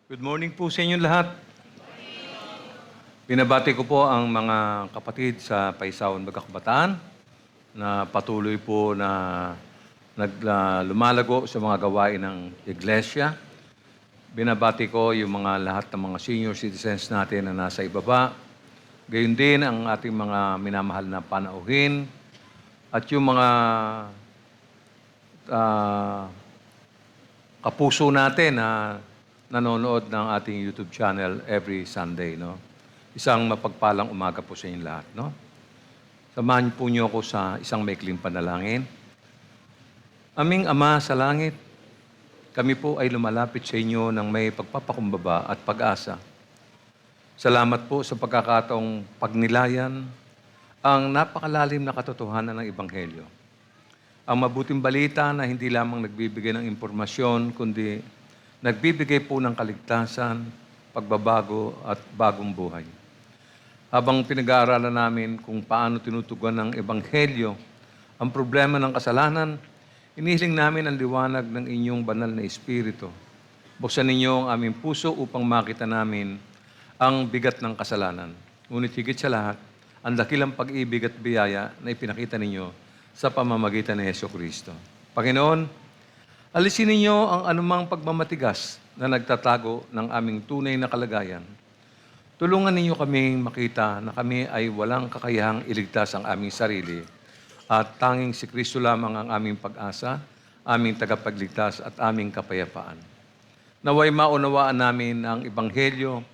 Good morning po sa inyo lahat. Binabati ko po ang mga kapatid sa Paisawan Magkakabataan na patuloy po na lumalago sa mga gawain ng iglesia. Binabati ko yung mga lahat ng mga senior citizens natin na nasa ibaba. Gayun din ang ating mga minamahal na panauhin at yung mga kapuso natin na nanonood ng ating YouTube channel every Sunday, no? Isang mapagpalang umaga po sa inyong lahat, no? Samahan po niyo ako sa isang maikling panalangin. Aming Ama sa langit, kami po ay lumalapit sa inyo ng may pagpapakumbaba at pag-asa. Salamat po sa pagkakataong pagnilayan ang napakalalim na katotohanan ng Ebanghelyo. Ang mabuting balita na hindi lamang nagbibigay ng impormasyon, kundi nagbibigay po ng kaligtasan, pagbabago at bagong buhay. Habang pinag-aaralan namin kung paano tinutugon ng Ebanghelyo ang problema ng kasalanan, inihiling namin ang liwanag ng inyong banal na Espiritu. Buksan ninyo ang aming puso upang makita namin ang bigat ng kasalanan. Ngunit higit sa lahat, ang dakilang pag-ibig at biyaya na ipinakita ninyo sa pamamagitan ni Jesucristo. Panginoon, alisin ninyo ang anumang pagmamatigas na nagtatago ng aming tunay na kalagayan. Tulungan ninyo kaming makita na kami ay walang kakayahang iligtas ang aming sarili at tanging si Kristo lamang ang aming pag-asa, aming tagapagligtas at aming kapayapaan. Naway maunawaan namin ang Ebanghelyo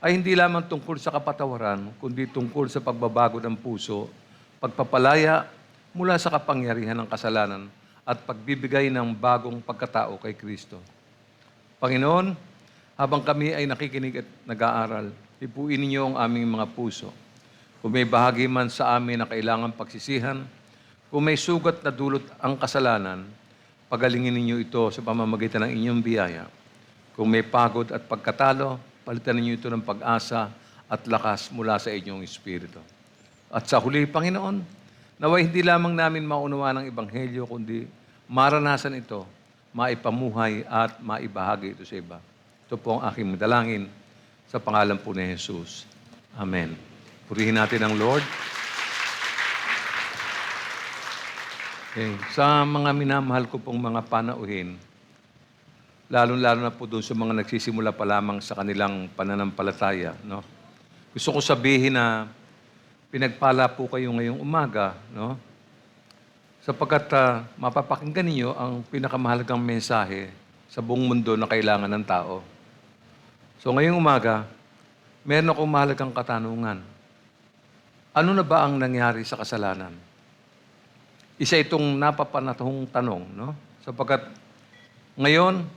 ay hindi lamang tungkol sa kapatawaran, kundi tungkol sa pagbabago ng puso, pagpapalaya mula sa kapangyarihan ng kasalanan at pagbibigay ng bagong pagkatao kay Kristo. Panginoon, habang kami ay nakikinig at nag-aaral, ipuin ninyo ang aming mga puso. Kung may bahagi man sa amin na kailangan pagsisihan, kung may sugat na dulot ang kasalanan, pagalingin ninyo ito sa pamamagitan ng inyong biyaya. Kung may pagod at pagkatalo, palitan ninyo ito ng pag-asa at lakas mula sa inyong Espiritu. At sa huli, Panginoon, naway hindi lamang namin maunawa ng Ebanghelyo, kundi maranasan ito, maipamuhay at maibahagi ito sa iba. Ito po ang aking dalangin sa pangalan po ni Jesus. Amen. Purihin natin ang Lord. Okay. Sa mga minamahal ko pong mga panauhin, lalo-lalo na po doon sa mga nagsisimula pa lamang sa kanilang pananampalataya, no? Gusto ko sabihin na pinagpala po kayo ngayong umaga, no? Sapagkat mapapakinggan ninyo ang pinakamahalagang mensahe sa buong mundo na kailangan ng tao. So ngayong umaga, meron akong mahalagang katanungan. Ano na ba ang nangyari sa kasalanan? Isa itong napapanatong tanong, no? Sapagkat ngayon,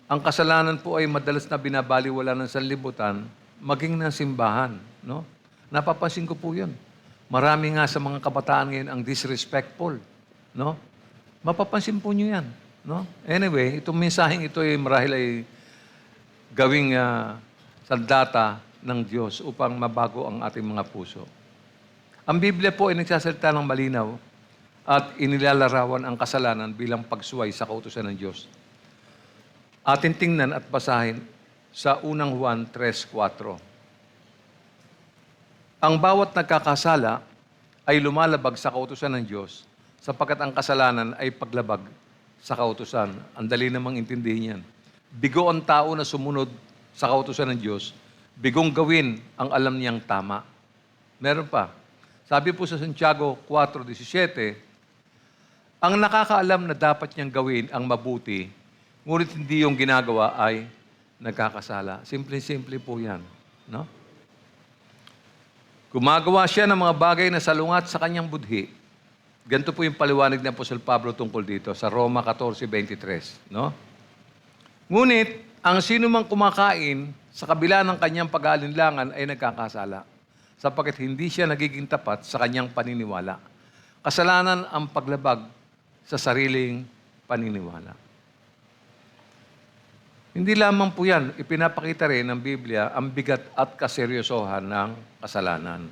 ang kasalanan po ay madalas na binabaliwala ng sanlibutan, maging ng simbahan, no? Napapansin ko po yun. Marami nga sa mga kabataan ngayon ang disrespectful, no? Mapapansin po nyo yan, no? Anyway, itong mensaheng ito ay marahil ay gawing sandata ng Diyos upang mabago ang ating mga puso. Ang Biblia po ay nagsasalita ng malinaw at inilalarawan ang kasalanan bilang pagsuway sa kautusan ng Diyos. Atin tingnan at basahin sa unang Juan 3:4. Ang bawat nagkakasala ay lumalabag sa kautusan ng Diyos sapagkat ang kasalanan ay paglabag sa kautusan. Ang dali namang intindihin yan. Bigo ang tao na sumunod sa kautusan ng Diyos, bigong gawin ang alam niyang tama. Meron pa. Sabi po sa Santiago 4:17, ang nakakaalam na dapat niyang gawin ang mabuti, ngunit hindi yung ginagawa ay nagkakasala. Simple-simple po yan. No? Gumagawa siya ng mga bagay na salungat sa kanyang budhi. Ganito po yung paliwanag ni Apostol Pablo tungkol dito sa Roma 14:23. No? Ngunit, ang sino mang kumakain sa kabila ng kanyang pag-aalinlangan ay nagkakasala, sapagkat hindi siya nagiging tapat sa kanyang paniniwala. Kasalanan ang paglabag sa sariling paniniwala. Hindi lamang po yan, ipinapakita rin ng Biblia ang bigat at kaseryosohan ng kasalanan.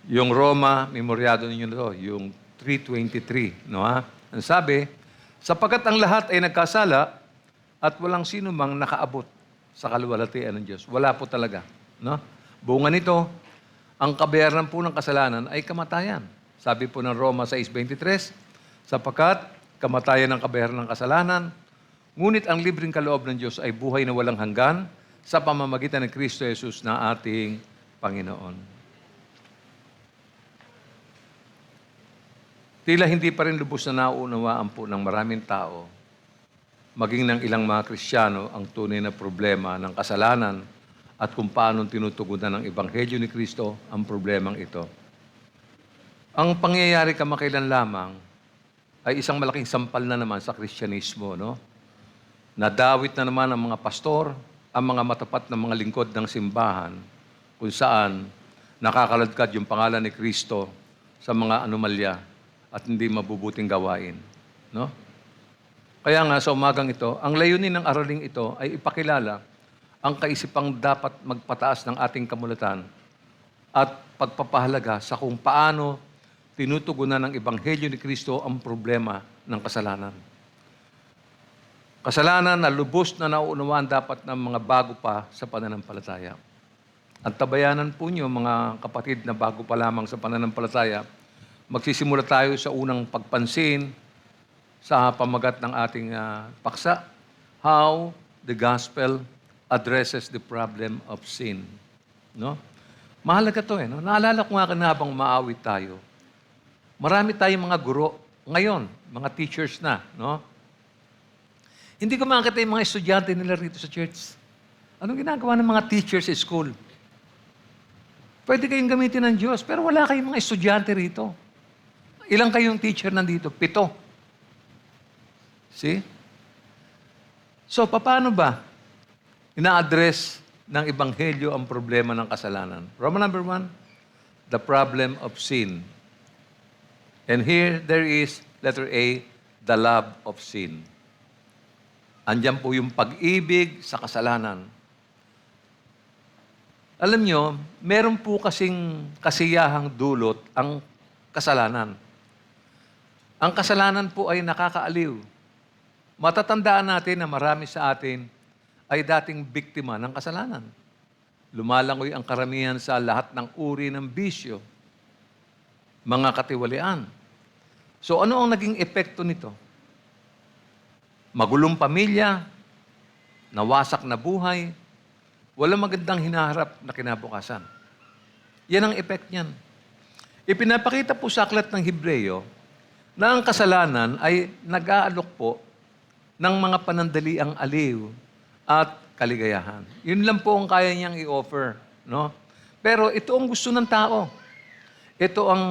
Yung Roma, memoryado ninyo na ito, yung 3:23, no ha? Ang sabi, sapagkat ang lahat ay nagkasala at walang sino mang nakaabot sa kaluwalhatian ng Diyos. Wala po talaga. No? Bunga nito, ang kabayaran po ng kasalanan ay kamatayan. Sabi po ng Roma 6:23, sapagkat kamatayan ng kabayaran ng kasalanan, ngunit ang libreng kaloob ng Diyos ay buhay na walang hanggan sa pamamagitan ng Kristo Jesus na ating Panginoon. Tila hindi pa rin lubos na nauunawaan po ng maraming tao, maging ng ilang mga Kristiyano, ang tunay na problema ng kasalanan at kung paano tinutugunan ng Ebanghelyo ni Kristo ang problemang ito. Ang pangyayari kamakailan lamang ay isang malaking sampal na naman sa Kristyanismo, no? Nadawit na naman ang mga pastor, ang mga matapat na mga lingkod ng simbahan, kung saan nakakaladkad yung pangalan ni Kristo sa mga anomalya at hindi mabubuting gawain, no? Kaya nga sa umagang ito, ang layunin ng araling ito ay ipakilala ang kaisipang dapat magpataas ng ating kamulatan at pagpapahalaga sa kung paano tinutugunan ng Ebanghelyo ni Kristo ang problema ng kasalanan. Kasalanan na lubos na nauunawaan dapat ng mga bago pa sa pananampalataya. At tabayanan po niyo, mga kapatid na bago pa lamang sa pananampalataya, magsisimula tayo sa unang pagpansin sa pamagat ng ating paksa, how the gospel addresses the problem of sin. No? Mahalaga to no? Naalala ko nga habang umaawit tayo, marami tayong mga guro ngayon, mga teachers na, no? Hindi ko makakita yung mga estudyante nila rito sa church. Anong ginagawa ng mga teachers sa school? Pwede kayong gamitin ng Diyos, pero wala kayong mga estudyante rito. Ilang kayong teacher nandito? 7. See? So, paano ba ina-address ng Ebanghelyo ang problema ng kasalanan? Roman number 1, the problem of sin. And here, there is, letter A, the love of sin. Andiyan po yung pag-ibig sa kasalanan. Alam nyo, meron po kasing kasiyahang dulot ang kasalanan. Ang kasalanan po ay nakakaaliw. Matatandaan natin na marami sa atin ay dating biktima ng kasalanan. Lumalangoy ang karamihan sa lahat ng uri ng bisyo, mga katiwalian. So ano ang naging epekto nito? Magulong pamilya, nawasak na buhay, walang magandang hinaharap na kinabukasan. Yan ang epekto niyan. Ipinapakita po sa aklat ng Hebreyo na ang kasalanan ay nag-aalok po ng mga panandaliang aliw at kaligayahan. Yun lang po ang kaya niyang i-offer, no? Pero ito ang gusto ng tao. Ito ang,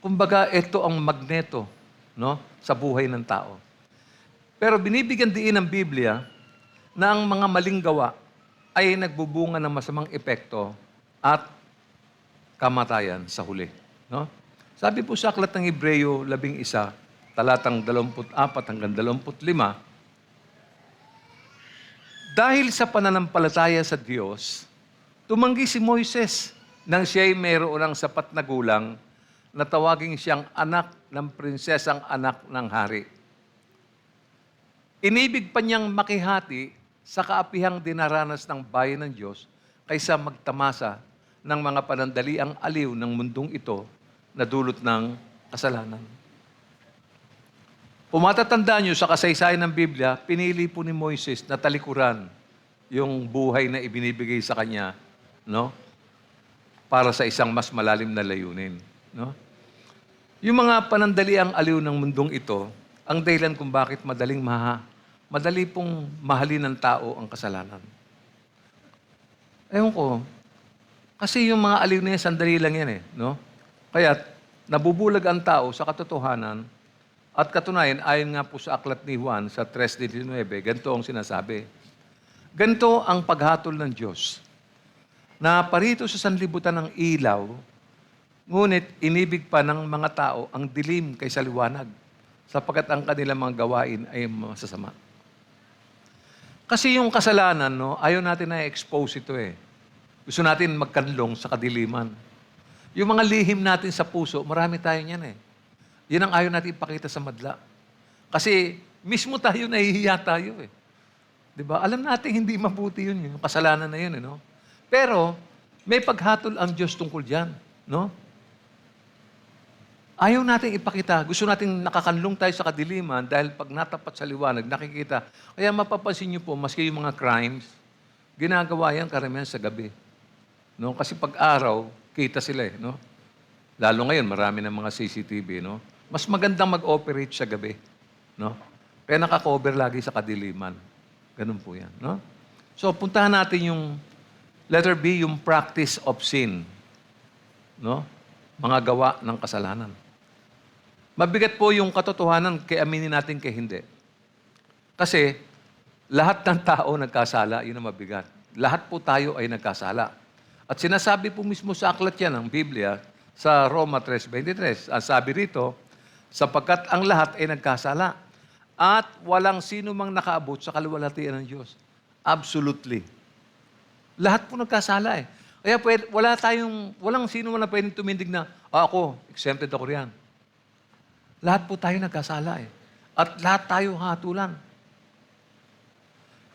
kumbaga, ito ang magneto, no? Sa buhay ng tao. Pero binibigyan diin ng Biblia na ang mga maling gawa ay nagbubunga ng masamang epekto at kamatayan sa huli, no? Sabi po sa aklat ng Hebreyo 11, talatang 24 hanggang 25, dahil sa pananampalataya sa Diyos, tumanggi si Moises nang siya'y mayroon ng sapat na gulang na tawaging siyang anak ng prinsesang anak ng hari. Inibig pa niyang makihati sa kaapihang dinaranas ng bayan ng Diyos kaysa magtamasa ng mga panandaliang aliw ng mundong ito na dulot ng kasalanan. Kung matatandaan niyo sa kasaysayan ng Biblia, pinili po ni Moises na talikuran yung buhay na ibinibigay sa kanya, no? Para sa isang mas malalim na layunin, no? Yung mga panandaliang aliw ng mundong ito, ang dahilan kung bakit madali pong mahalin ng tao ang kasalanan. Ewan ko, kasi yung mga aliw na yan, sandali lang yan no? Kaya nabubulag ang tao sa katotohanan at katunayan, ayon nga po sa aklat ni Juan sa 3:19, ganito ang sinasabi. Ganito ang paghatol ng Diyos, na parito sa sanlibutan ng ilaw, ngunit inibig pa ng mga tao ang dilim kaysa liwanag, sapagkat ang kanilang mga gawain ay masasama. Kasi yung kasalanan, no, ayaw natin na expose ito Gusto natin magkanlong sa kadiliman. Yung mga lihim natin sa puso, marami tayo niyan Yan ang ayaw natin ipakita sa madla. Kasi mismo tayo, nahihiya tayo Di ba? Alam natin hindi mabuti yun, yung kasalanan na yun, no? Pero, may paghatol ang Diyos tungkol dyan, no? Ayaw natin ipakita. Gusto natin nakakanlong tayo sa kadiliman dahil pag natapat sa liwanag, nakikita. Kaya mapapansin niyo po, maski yung mga crimes, ginagawa yan karamihan sa gabi. No? Kasi pag araw, kita sila eh. No? Lalo ngayon, marami ng mga CCTV. No? Mas magandang mag-operate sa gabi. No? Kaya nakakover lagi sa kadiliman. Ganun po yan. No? So, puntahan natin yung letter B, yung practice of sin. No? Mga gawa ng kasalanan. Mabigat po yung katotohanan kay aminin natin kay hindi. Kasi lahat ng tao nagkasala, yun ang mabigat. Lahat po tayo ay nagkasala. At sinasabi po mismo sa aklat yan ng Biblia, sa Roma 3:23, ang sabi rito, sapagkat ang lahat ay nagkasala at walang sino mang nakaabot sa kaluwalhatian ng Diyos. Absolutely. Lahat po nagkasala eh. Kaya walang sino man na pwedeng tumindig na, ako, exempted ako riyan. Lahat po tayo nagkasala eh. At lahat tayo hatulan.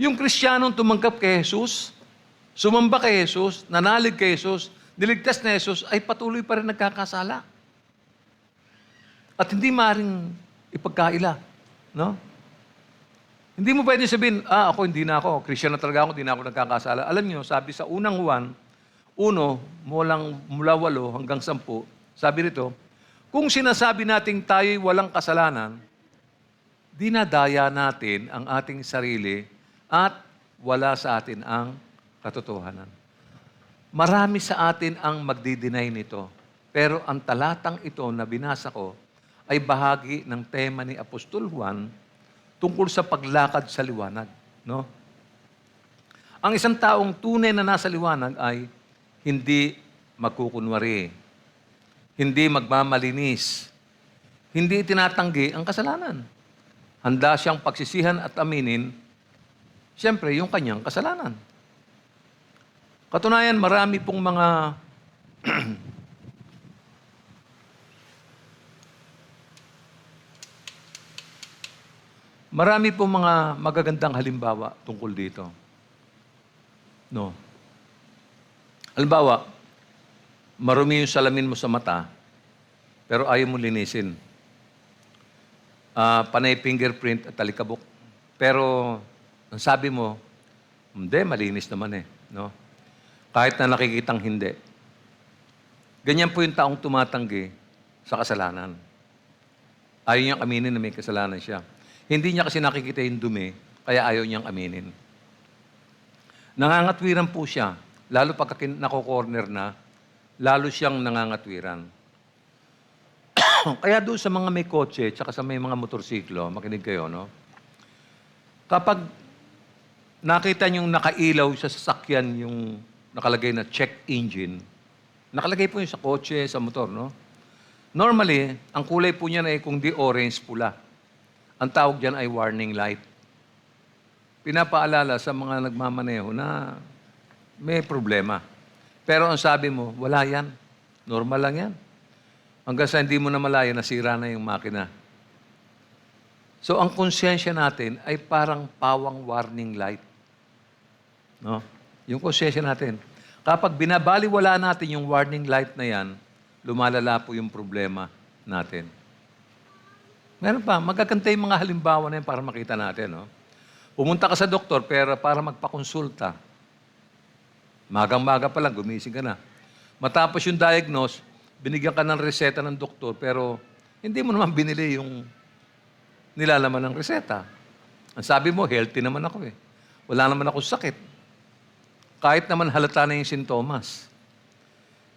Yung Kristiyanong tumanggap kay Jesus, sumamba kay Jesus, nanalig kay Jesus, niligtas na Jesus, ay patuloy pa rin nagkakasala. At hindi maaaring ipagkaila. No? Hindi mo pwede sabihin, ako hindi na ako, Christian na talaga ako, hindi na ako nagkakasala. Alam niyo, sabi sa unang Juan, 1, mula 8 hanggang 10, sabi rito, kung sinasabi nating tayo'y walang kasalanan, dinadaya natin ang ating sarili at wala sa atin ang katotohanan. Marami sa atin ang magdi-deny nito. Pero ang talatang ito na binasa ko ay bahagi ng tema ni Apostol Juan tungkol sa paglakad sa liwanag. No? Ang isang taong tunay na nasa liwanag ay hindi magkukunwari, hindi magmamalinis, hindi tinatanggi ang kasalanan. Handa siyang pagsisihan at aminin, siyempre, yung kanyang kasalanan. Katunayan, marami pong mga marami pong mga magagandang halimbawa tungkol dito. No. Halimbawa, marumi yung salamin mo sa mata, pero ayaw mo linisin. Panay fingerprint at talikabok. Pero, ang sabi mo, hindi, malinis naman eh. No? Kahit na nakikitang hindi. Ganyan po yung taong tumatanggi sa kasalanan. Ayaw niyang aminin na may kasalanan siya. Hindi niya kasi nakikita yung dumi, kaya ayaw niyang aminin. Nangangatwiran po siya, lalo pagka nako-corner na, lalo siyang nangangatwiran. Kaya doon sa mga may kotse, tsaka sa may mga motorsiklo, makinig kayo, no? Kapag nakita niyong nakailaw sa sasakyan yung nakalagay na check engine, nakalagay po yun sa kotse, sa motor, no? Normally, ang kulay po niyan ay kung di orange, pula. Ang tawag diyan ay warning light. Pinapaalala sa mga nagmamaneho na may problema. Pero ang sabi mo, wala yan. Normal lang yan. Hanggang sa hindi mo na malaya, nasira na yung makina. So, ang konsyensya natin ay parang pawang warning light. No? Yung konsyensya natin. Kapag binabaliwala natin yung warning light na yan, lumalala po yung problema natin. Meron pa, magaganda yung mga halimbawa na yan para makita natin. No? Pumunta ka sa doktor para magpakonsulta. Magang-maga pa lang, gumising ka na. Matapos yung diagnose, binigyan ka ng reseta ng doktor, pero hindi mo naman binili yung nilalaman ng reseta. Ang sabi mo, healthy naman ako eh. Wala naman akong sakit. Kahit naman halata na yung sintomas.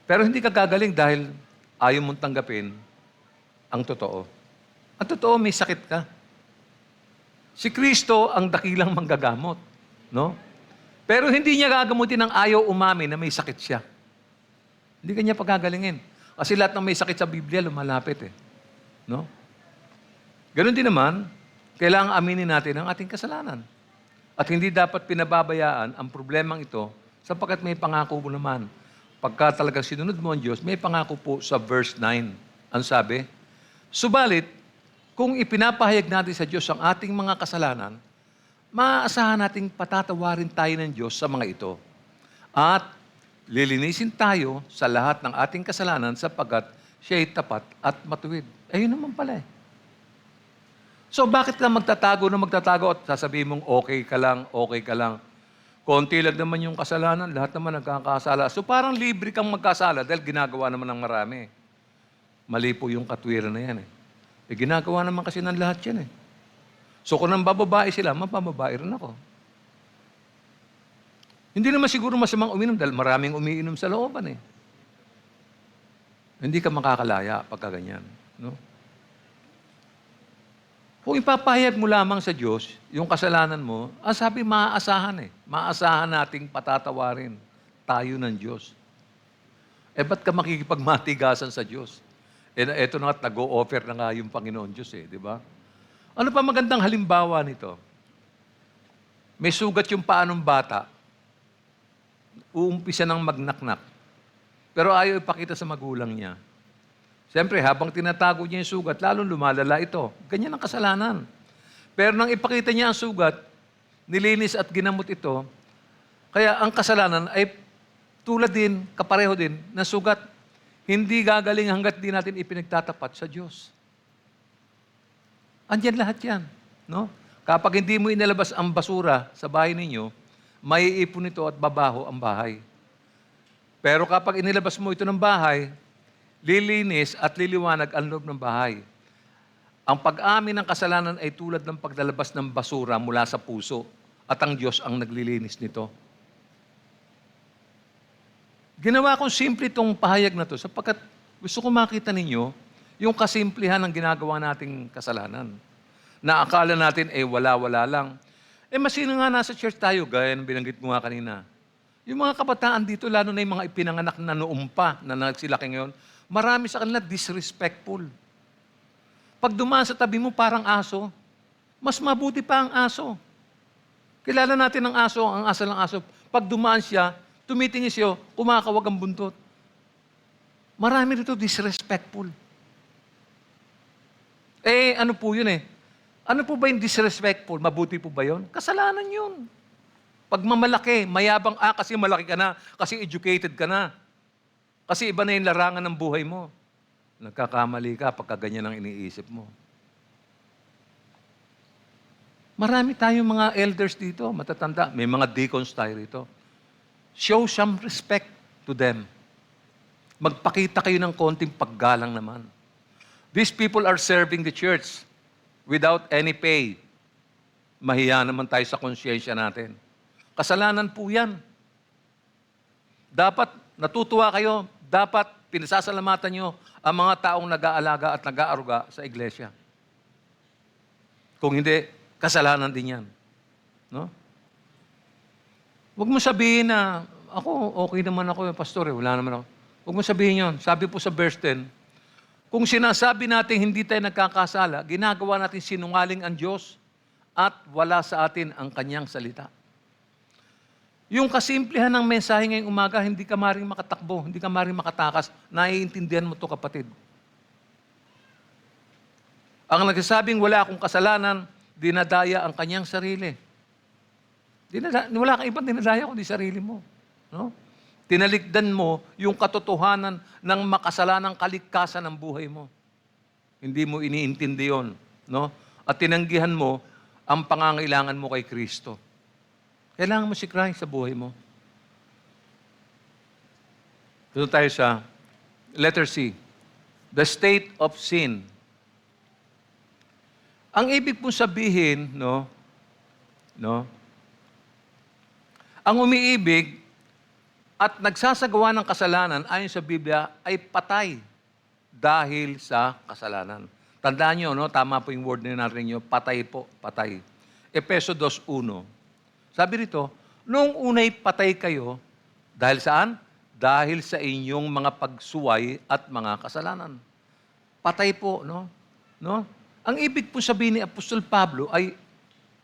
Pero hindi ka gagaling dahil ayaw mong tanggapin ang totoo. Ang totoo, may sakit ka. Si Kristo ang dakilang manggagamot. No? Pero hindi niya gagamutin ng ayaw umamin na may sakit siya. Hindi kanya pagagalingin. Kasi lahat ng may sakit sa Biblia, lumalapit eh. No? Ganon din naman, kailangan aminin natin ang ating kasalanan. At hindi dapat pinababayaan ang problemang ito sapagkat may pangako mo naman. Pagka talagang sinunod mo ang Diyos, may pangako po sa verse 9. Ang sabi, subalit, kung ipinapahayag natin sa Diyos ang ating mga kasalanan, maaasahan nating patatawarin tayo ng Diyos sa mga ito. At lilinisin tayo sa lahat ng ating kasalanan sapagkat siya ay tapat at matuwid. Ayun naman pala eh. So bakit ka magtatago at sasabihin mong okay ka lang. Konti lang naman yung kasalanan, lahat naman nagkakasala. So parang libre kang magkasala dahil ginagawa naman ng marami. Mali po yung katwiran na yan eh. Ginagawa naman kasi ng lahat yan eh. So kung nang bababae sila, mapababae rin ako. Hindi naman siguro masamang uminom dahil maraming umiinom sa looban eh. Hindi ka makakalaya pagka ganyan. No? Kung ipapahayag mo lamang sa Diyos yung kasalanan mo, sabi maaasahan eh. Maaasahan nating patatawarin tayo ng Diyos. Ba't ka makikipagmatigasan sa Diyos? Eto na nga, nag-o-offer na nga yung Panginoon Diyos eh, di ba? Ano pa magandang halimbawa nito? May sugat yung paa ng bata, uumpisa ng magnaknak, pero ayaw ipakita sa magulang niya. Siyempre, habang tinatago niya yung sugat, lalong lumalala ito. Ganyan ang kasalanan. Pero nang ipakita niya ang sugat, nilinis at ginamot ito, kaya ang kasalanan ay tulad din, kapareho din, na sugat. Hindi gagaling hanggat di natin ipinagtatapat sa Diyos. Andiyan lahat yan. No? Kapag hindi mo inilabas ang basura sa bahay ninyo, maiipon ito at babaho ang bahay. Pero kapag inilabas mo ito ng bahay, lilinis at liliwanag ang loob ng bahay. Ang pag-amin ng kasalanan ay tulad ng paglalabas ng basura mula sa puso at ang Diyos ang naglilinis nito. Ginawa kong simple itong pahayag na to sapagkat gusto ko makita ninyo yung kasimplihan ng ginagawa nating kasalanan. Na akala natin, wala-wala lang. Masino nga nasa church tayo, gaya ng binanggit mo nga kanina. Yung mga kabataan dito, lalo na yung mga ipinanganak na noong pa, na nagsilaki ngayon, marami sa kanila disrespectful. Pag dumaan sa tabi mo, parang aso. Mas mabuti pa ang aso. Kilala natin ang aso lang aso. Pag dumaan siya, tumitingin siya, kumakawag ang buntot. Marami dito disrespectful. Ano po yun eh? Ano po ba yung disrespectful? Mabuti po ba yun? Kasalanan yun. Pagmamalaki, mayabang, kasi malaki ka na, kasi educated ka na. Kasi iba na yung larangan ng buhay mo. Nagkakamali ka pagka ganyan ang iniisip mo. Marami tayong mga elders dito, matatanda. May mga deacons tayo rito. Show some respect to them. Magpakita kayo ng konting paggalang naman. These people are serving the church without any pay. Mahiya naman tayo sa konsyensya natin. Kasalanan po yan. Dapat natutuwa kayo, dapat pinasasalamatan nyo ang mga taong nag-aalaga at nag-aaruga sa iglesia. Kung hindi, kasalanan din yan. No? Huwag mo sabihin na, okay naman ako, pastor, wala naman ako. Huwag mo sabihin yun. Sabi po sa verse 10, kung sinasabi natin hindi tayo nagkakasala, ginagawa natin sinungaling ang Diyos at wala sa atin ang Kanyang salita. Yung kasimplihan ng mensahe ngayong umaga, hindi ka maring makatakbo, hindi ka maring makatakas. Naiintindihan mo to kapatid. Ang nagsasabing wala akong kasalanan, dinadaya ang kanyang sarili. Wala kang ibang dinadaya kundi sarili mo. No? Tinalikdan mo yung katotohanan ng makasalanang kaligtasan ng buhay mo. Hindi mo iniintindi yun. No? At tinanggihan mo ang pangangailangan mo kay Kristo. Kailangan mo si Christ sa buhay mo. Doon tayo sa letter C. The state of sin. Ang ibig pong sabihin, ang umiibig at nagsasagawa ng kasalanan ayon sa Biblia ay patay dahil sa kasalanan. Tandaan nyo, tama po yung word na natin nyo, patay po, patay. Efeso 2:1. Sabi rito, noong unay patay kayo, dahil saan? Dahil sa inyong mga pagsuway at mga kasalanan. Patay po, no? Ang ibig po sabihin ni Apostol Pablo ay,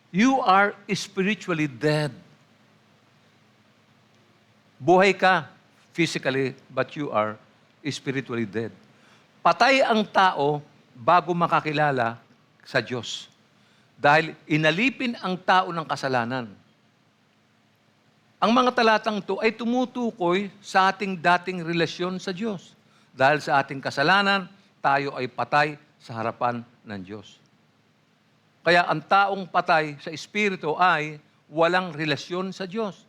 you are spiritually dead. Buhay ka physically, but you are spiritually dead. Patay ang tao bago makakilala sa Diyos. Dahil inalipin ang tao ng kasalanan. Ang mga talatang to ay tumutukoy sa ating dating relasyon sa Diyos. Dahil sa ating kasalanan, tayo ay patay sa harapan ng Diyos. Kaya ang taong patay sa Espiritu ay walang relasyon sa Diyos.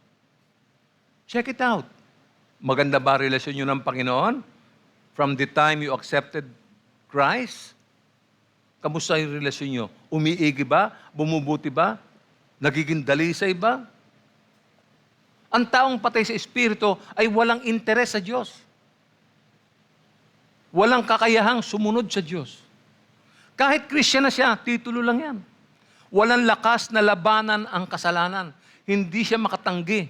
Check it out. Maganda ba relasyon nyo ng Panginoon? From the time you accepted Christ? Kamusta yung relasyon nyo? Umiigi ba? Bumubuti ba? Nagiging dalisay ba? Ang taong patay sa Espiritu ay walang interes sa Diyos. Walang kakayahang sumunod sa Diyos. Kahit Christian na siya, titulo lang yan. Walang lakas na labanan ang kasalanan. Hindi siya makatanggi.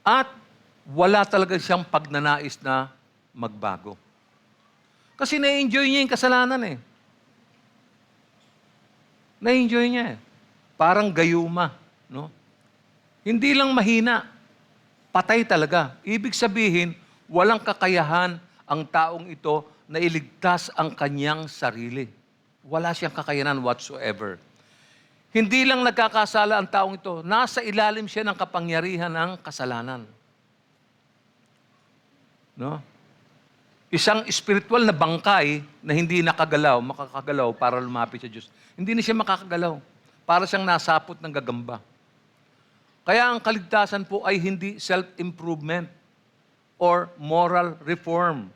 At wala talaga siyang pagnanais na magbago. Kasi na-enjoy niya yung kasalanan eh. Na-enjoy niya eh. Parang gayuma. No? Hindi lang mahina. Patay talaga. Ibig sabihin, walang kakayahan ang taong ito na iligtas ang kanyang sarili. Wala siyang kakayanan whatsoever. Hindi lang nagkakasala ang taong ito, nasa ilalim siya ng kapangyarihan ng kasalanan. No? Isang spiritual na bangkay na hindi makakagalaw para lumapit sa Diyos. Hindi na siya makakagalaw. Para siyang nasapot ng gagamba. Kaya ang kaligtasan po ay hindi self-improvement or moral reform.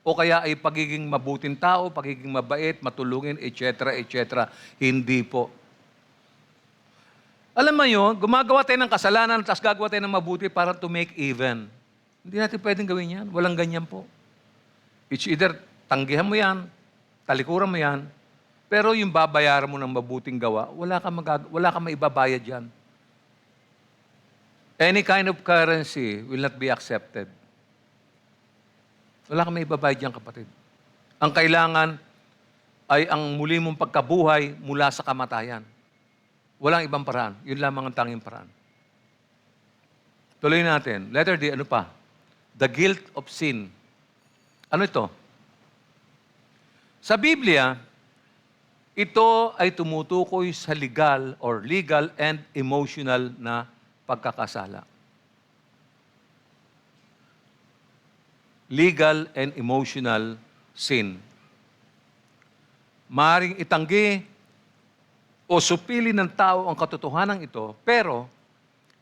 O kaya ay pagiging mabuting tao, pagiging mabait, matulungin, etc., etc. Hindi po. Alam mo yun, gumagawa tayo ng kasalanan, tapos gagawa tayo ng mabuti para to make even. Hindi natin pwedeng gawin yan. Walang ganyan po. It's either tanggihan mo yan, talikuran mo yan, pero yung babayaran mo ng mabuting gawa, wala kang maibabayad yan. Any kind of currency will not be accepted. Wala kang maibabayad yan, kapatid. Ang kailangan ay ang muli mong pagkabuhay mula sa kamatayan. Walang ibang paraan. Yun lamang ang tanging paraan. Tuloy natin. Letter D, ano pa? The guilt of sin. Ano ito? Sa Biblia, ito ay tumutukoy sa legal and emotional na pagkakasala. Legal and emotional sin. Maaring itanggi o supili ng tao ang katotohanan ito, pero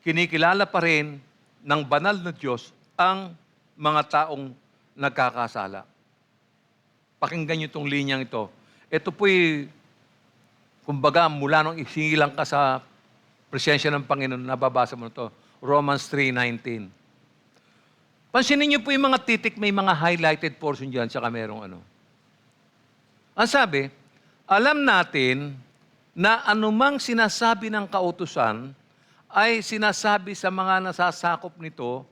kinikilala pa rin ng banal na Diyos ang mga taong nagkakasala. Pakinggan niyo itong linyang ito. Ito po'y, kumbaga, mula nung isingilang ka sa presensya ng Panginoon, nababasa mo ito. Romans 3:19. Pansinin niyo po yung mga titik, may mga highlighted portion dyan, saka merong ano. Ang sabi, alam natin na anumang sinasabi ng kautusan ay sinasabi sa mga nasasakop nito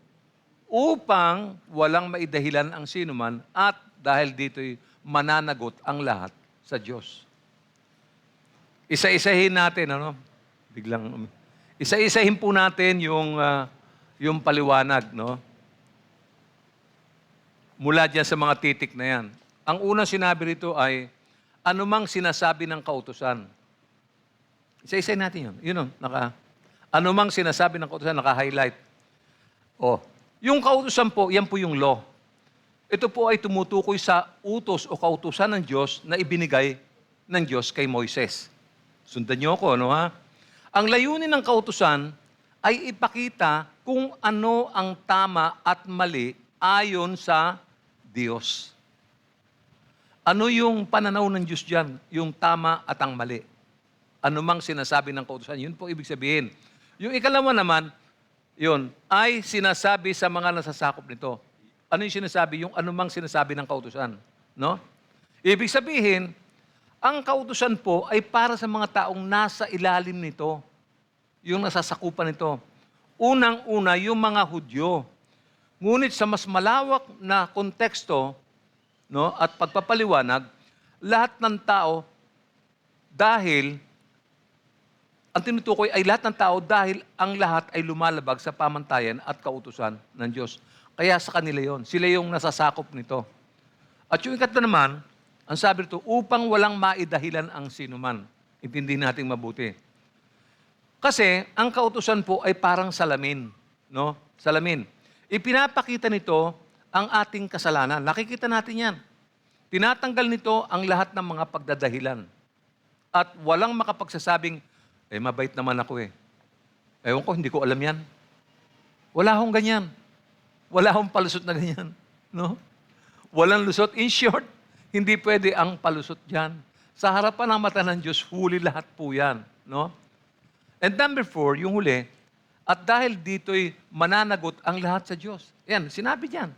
upang walang maidahilan ang sinuman at dahil dito'y mananagot ang lahat sa Diyos. Isa-isahin natin, isa-isahin po natin yung paliwanag, no? Mula dyan sa mga titik na yan. Ang unang sinabi rito ay, anumang sinasabi ng kautusan. Isa-isahin natin yun. Yun, anumang sinasabi ng kautusan, naka-highlight. Yung kautusan po, yan po yung law. Ito po ay tumutukoy sa utos o kautusan ng Diyos na ibinigay ng Diyos kay Moises. Sundan niyo ako, ano ha? Ang layunin ng kautusan ay ipakita kung ano ang tama at mali ayon sa Diyos. Ano yung pananaw ng Diyos dyan? Yung tama at ang mali. Ano mang sinasabi ng kautusan, yun po ibig sabihin. Yung ikalawa naman, yun, ay sinasabi sa mga nasasakop nito. Ano yung sinasabi? Yung anumang sinasabi ng kautusan. No? Ibig sabihin, ang kautusan po ay para sa mga taong nasa ilalim nito. Yung nasasakupan nito. Unang-una, yung mga Hudyo. Ngunit sa mas malawak na konteksto, no, at pagpapaliwanag, lahat ng tao, dahil, ang tinutukoy ay lahat ng tao dahil ang lahat ay lumalabag sa pamantayan at kautusan ng Diyos. Kaya sa kanila yon, sila yung nasasakop nito. At yung ikatlo naman, Ang sabi rito, upang walang maidahilan ang sinuman. Intindihin natin mabuti. Kasi ang kautusan po ay parang salamin, no? Salamin. Ipinapakita nito ang ating kasalanan. Nakikita natin 'yan. Tinatanggal nito ang lahat ng mga pagdadahilan. At walang makapagsasabing, mabait naman ako eh. Ewan ko, hindi ko alam 'yan. Wala akong ganyan. Wala akong palusot na ganyan, no? Walang lusot. In short, hindi pwede ang palusot diyan. Sa harapan ng mata ng Diyos, huli lahat po 'yan, no? And number 4, yung huli, at dahil dito'y mananagot ang lahat sa Diyos. Yan, sinabi diyan.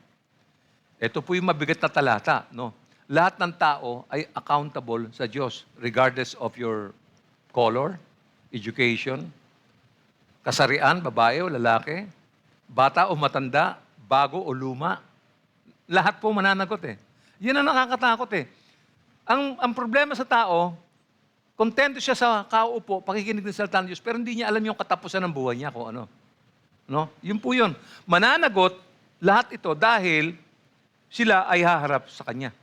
Ito po yung mabigat na talata, no? Lahat ng tao ay accountable sa Diyos, regardless of your color, education, kasarian, babae o lalaki, bata o matanda, bago o luma. Lahat po mananagot eh. Yan ang nakakatakot eh. Ang problema sa tao, kontento siya sa kauupo, pakikinig ng salita ng Diyos, pero hindi niya alam yung katapusan ng buhay niya kung ano. No? Yun po yun. Mananagot lahat ito dahil sila ay haharap sa Kanya.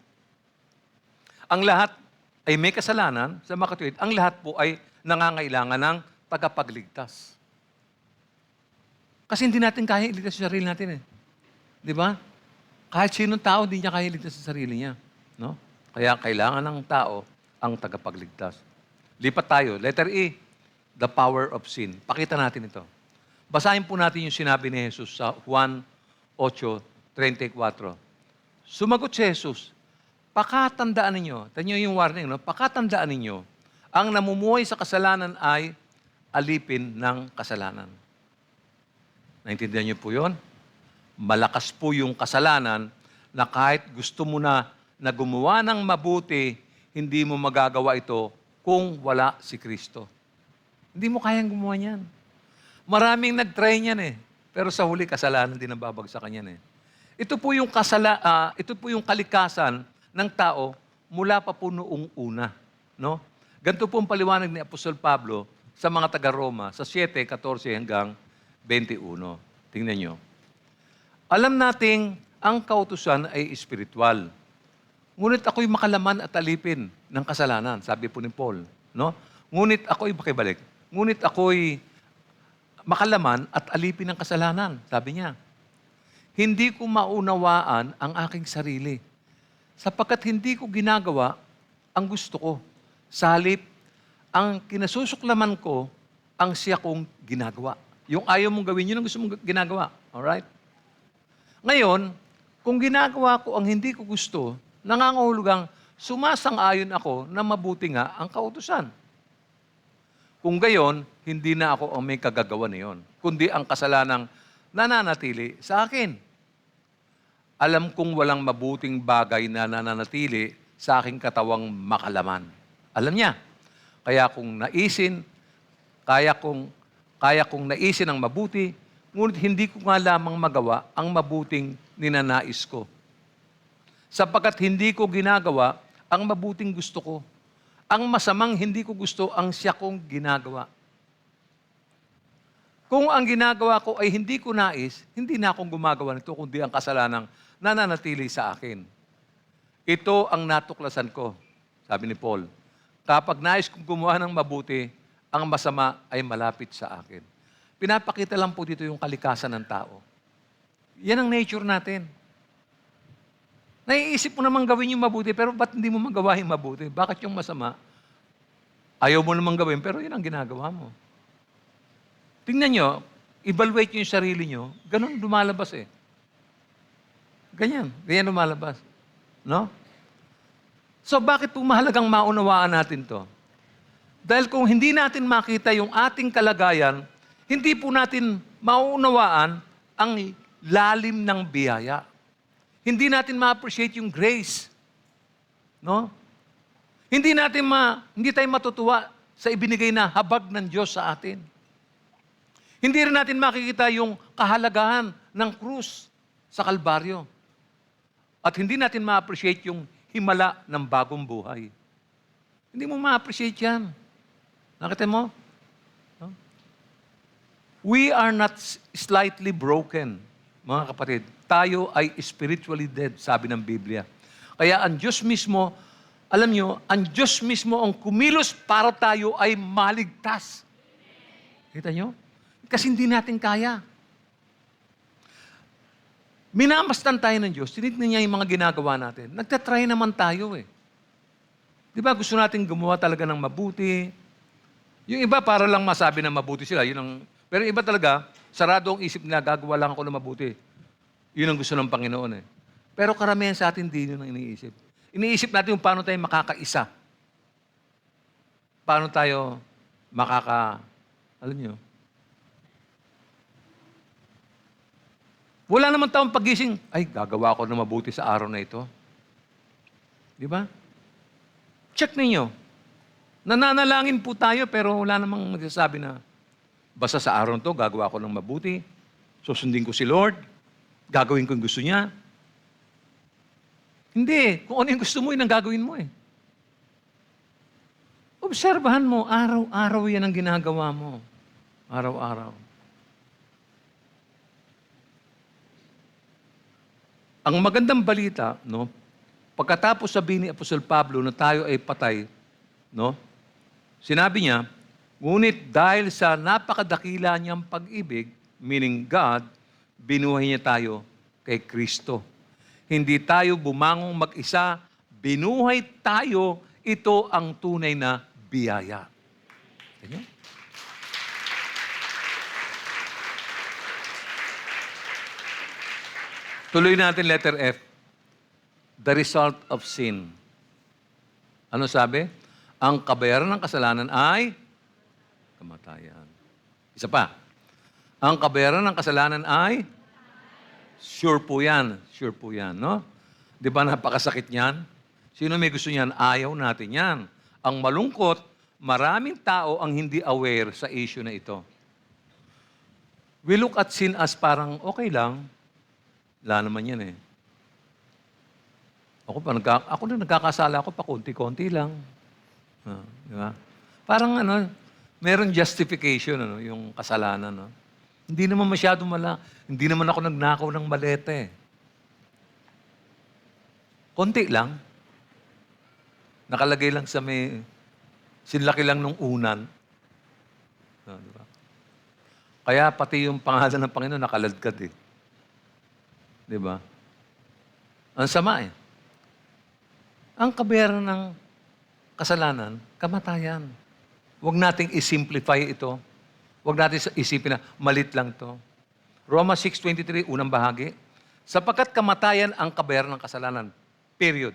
Ang lahat ay may kasalanan sa makatuwid. Ang lahat po ay nangangailangan ng tagapagligtas. Kasi hindi natin kaya iligtas sa sarili natin eh. Di ba? Kahit sinong tao, hindi niya kaya iligtas sa sarili niya. No? Kaya kailangan ng tao ang tagapagligtas. Lipat tayo. Letter E, the power of sin. Pakita natin ito. Basahin po natin yung sinabi ni Jesus sa Juan 8:34. Sumagot si Jesus, pakatandaan ninyo, tanyo yung warning, no? Pakatandaan ninyo, ang namumuhay sa kasalanan ay alipin ng kasalanan. Naintindihan niyo po yun? Malakas po yung kasalanan na kahit gusto mo na gumawa ng mabuti, hindi mo magagawa ito kung wala si Kristo. Hindi mo kayang gumawa niyan. Maraming nag-try niyan eh. Pero sa huli, kasalanan din ang babagsakan niyan eh. Ito po yung kalikasan ng tao mula pa po noong una. No? Ganito po ang paliwanag ni Apostol Pablo sa mga taga-Roma sa 7:14 hanggang 21. Tingnan nyo. Alam nating ang kautusan ay espiritual. Ngunit ako'y makalaman at alipin ng kasalanan, sabi po ni Paul. No? Ngunit ako'y makalaman at alipin ng kasalanan, sabi niya. Hindi ko maunawaan ang aking sarili, sapagkat hindi ko ginagawa ang gusto ko. Sa halip, ang kinasusuklaman ko, ang siya kong ginagawa. Yung ayaw mong gawin, yun ang gusto mong ginagawa. Alright? Ngayon, kung ginagawa ko ang hindi ko gusto, nangangahulugang sumasang-ayon ako na mabuti nga ang kautusan. Kung gayon, hindi na ako ang may kagagawa niyon, kundi ang kasalanang nananatili sa akin. Alam kong walang mabuting bagay na nananatili sa aking katawang makalaman. Alam niya. Kaya kong naisin ang mabuti, ngunit hindi ko nga lamang magawa ang mabuting ninanais ko. Sapagkat hindi ko ginagawa ang mabuting gusto ko. Ang masamang hindi ko gusto ang siya kong ginagawa. Kung ang ginagawa ko ay hindi ko nais, hindi na akong gumagawa nito, kundi ang kasalanang nananatili sa akin. Ito ang natuklasan ko, sabi ni Paul. Kapag nais kong gumawa ng mabuti, ang masama ay malapit sa akin. Pinapakita lang po dito yung kalikasan ng tao. Yan ang nature natin. Naiisip mo naman gawin yung mabuti, pero ba't hindi mo magawa yung mabuti? Bakit yung masama? Ayaw mo naman gawin, pero yun ang ginagawa mo. Tingnan nyo, evaluate nyo yung sarili nyo, ganun lumalabas eh. Ganyan lumalabas. No? So bakit po mahalagang maunawaan natin to? Dahil kung hindi natin makita yung ating kalagayan, hindi po natin maunawaan ang lalim ng biyaya. Hindi natin ma-appreciate yung grace. No? Hindi tayo matutuwa sa ibinigay na habag ng Diyos sa atin. Hindi rin natin makikita yung kahalagahan ng krus sa Kalbaryo. At hindi natin ma-appreciate yung himala ng bagong buhay. Hindi mo ma-appreciate yan. Nakita mo? No? We are not slightly broken, mga kapatid. Tayo ay spiritually dead, sabi ng Biblia. Kaya ang Diyos mismo, Alam nyo, ang Diyos mismo ang kumilos para tayo ay maligtas. Kita nyo? Kasi hindi natin kaya. Minamastan tayo ng Diyos, tinignan niya yung mga ginagawa natin. Nagtatry naman tayo eh. Di ba gusto natin gumawa talaga ng mabuti? Yung iba para lang masabi na mabuti sila. Pero yung iba talaga, sarado ang isip nila, gagawa lang ako ng mabuti. Yun ang gusto ng Panginoon eh. Pero karamihan sa atin, di yun ang iniisip. Iniisip natin yung paano tayo makakaisa. Paano tayo alam nyo, wala naman taong pagising, ay, gagawa ako ng mabuti sa araw na ito. Di ba? Check ninyo. Nananalangin po tayo, pero wala namang magsasabi na, basta sa araw to, gagawa ako ng mabuti, susundin ko si Lord, gagawin ko yung gusto niya. Hindi. Kung ano yung gusto mo, yun ang gagawin mo eh. Obserbahan mo, araw-araw yan ang ginagawa mo. Araw-araw. Ang magandang balita, no, pagkatapos sabihin ni Apostol Pablo na tayo ay patay, no, sinabi niya, ngunit dahil sa napakadakila niyang pag-ibig, meaning God, binuhay niya tayo kay Kristo. Hindi tayo bumangong mag-isa, binuhay tayo, ito ang tunay na biyaya. Ganyan? Tuloy natin letter F. The result of sin. Ano sabi? Ang kabayaran ng kasalanan ay kamatayan. Isa pa. Ang kabayaran ng kasalanan ay sure po yan. Sure po yan, no? Di ba napakasakit niyan? Sino may gusto niyan? Ayaw natin yan. Ang malungkot, maraming tao ang hindi aware sa issue na ito. We look at sin as parang okay lang. Wala naman yan eh. Ako na nagkakasala ako pa konti-konti lang. Di ba? Parang meron justification yung kasalanan. No? Hindi naman masyado hindi naman ako nagnakaw ng maleta eh. Konti lang. Nakalagay lang sa sinlaki lang nung unan. Di ba? Kaya pati yung pangalan ng Panginoon nakaladkad eh. Di ba? Ang sama eh. Ang kabayaran ng kasalanan, kamatayan. Huwag nating isimplify ito. Huwag natin isipin na malit lang to. Roma 6:23, unang bahagi. Sapagkat kamatayan ang kabayaran ng kasalanan. Period.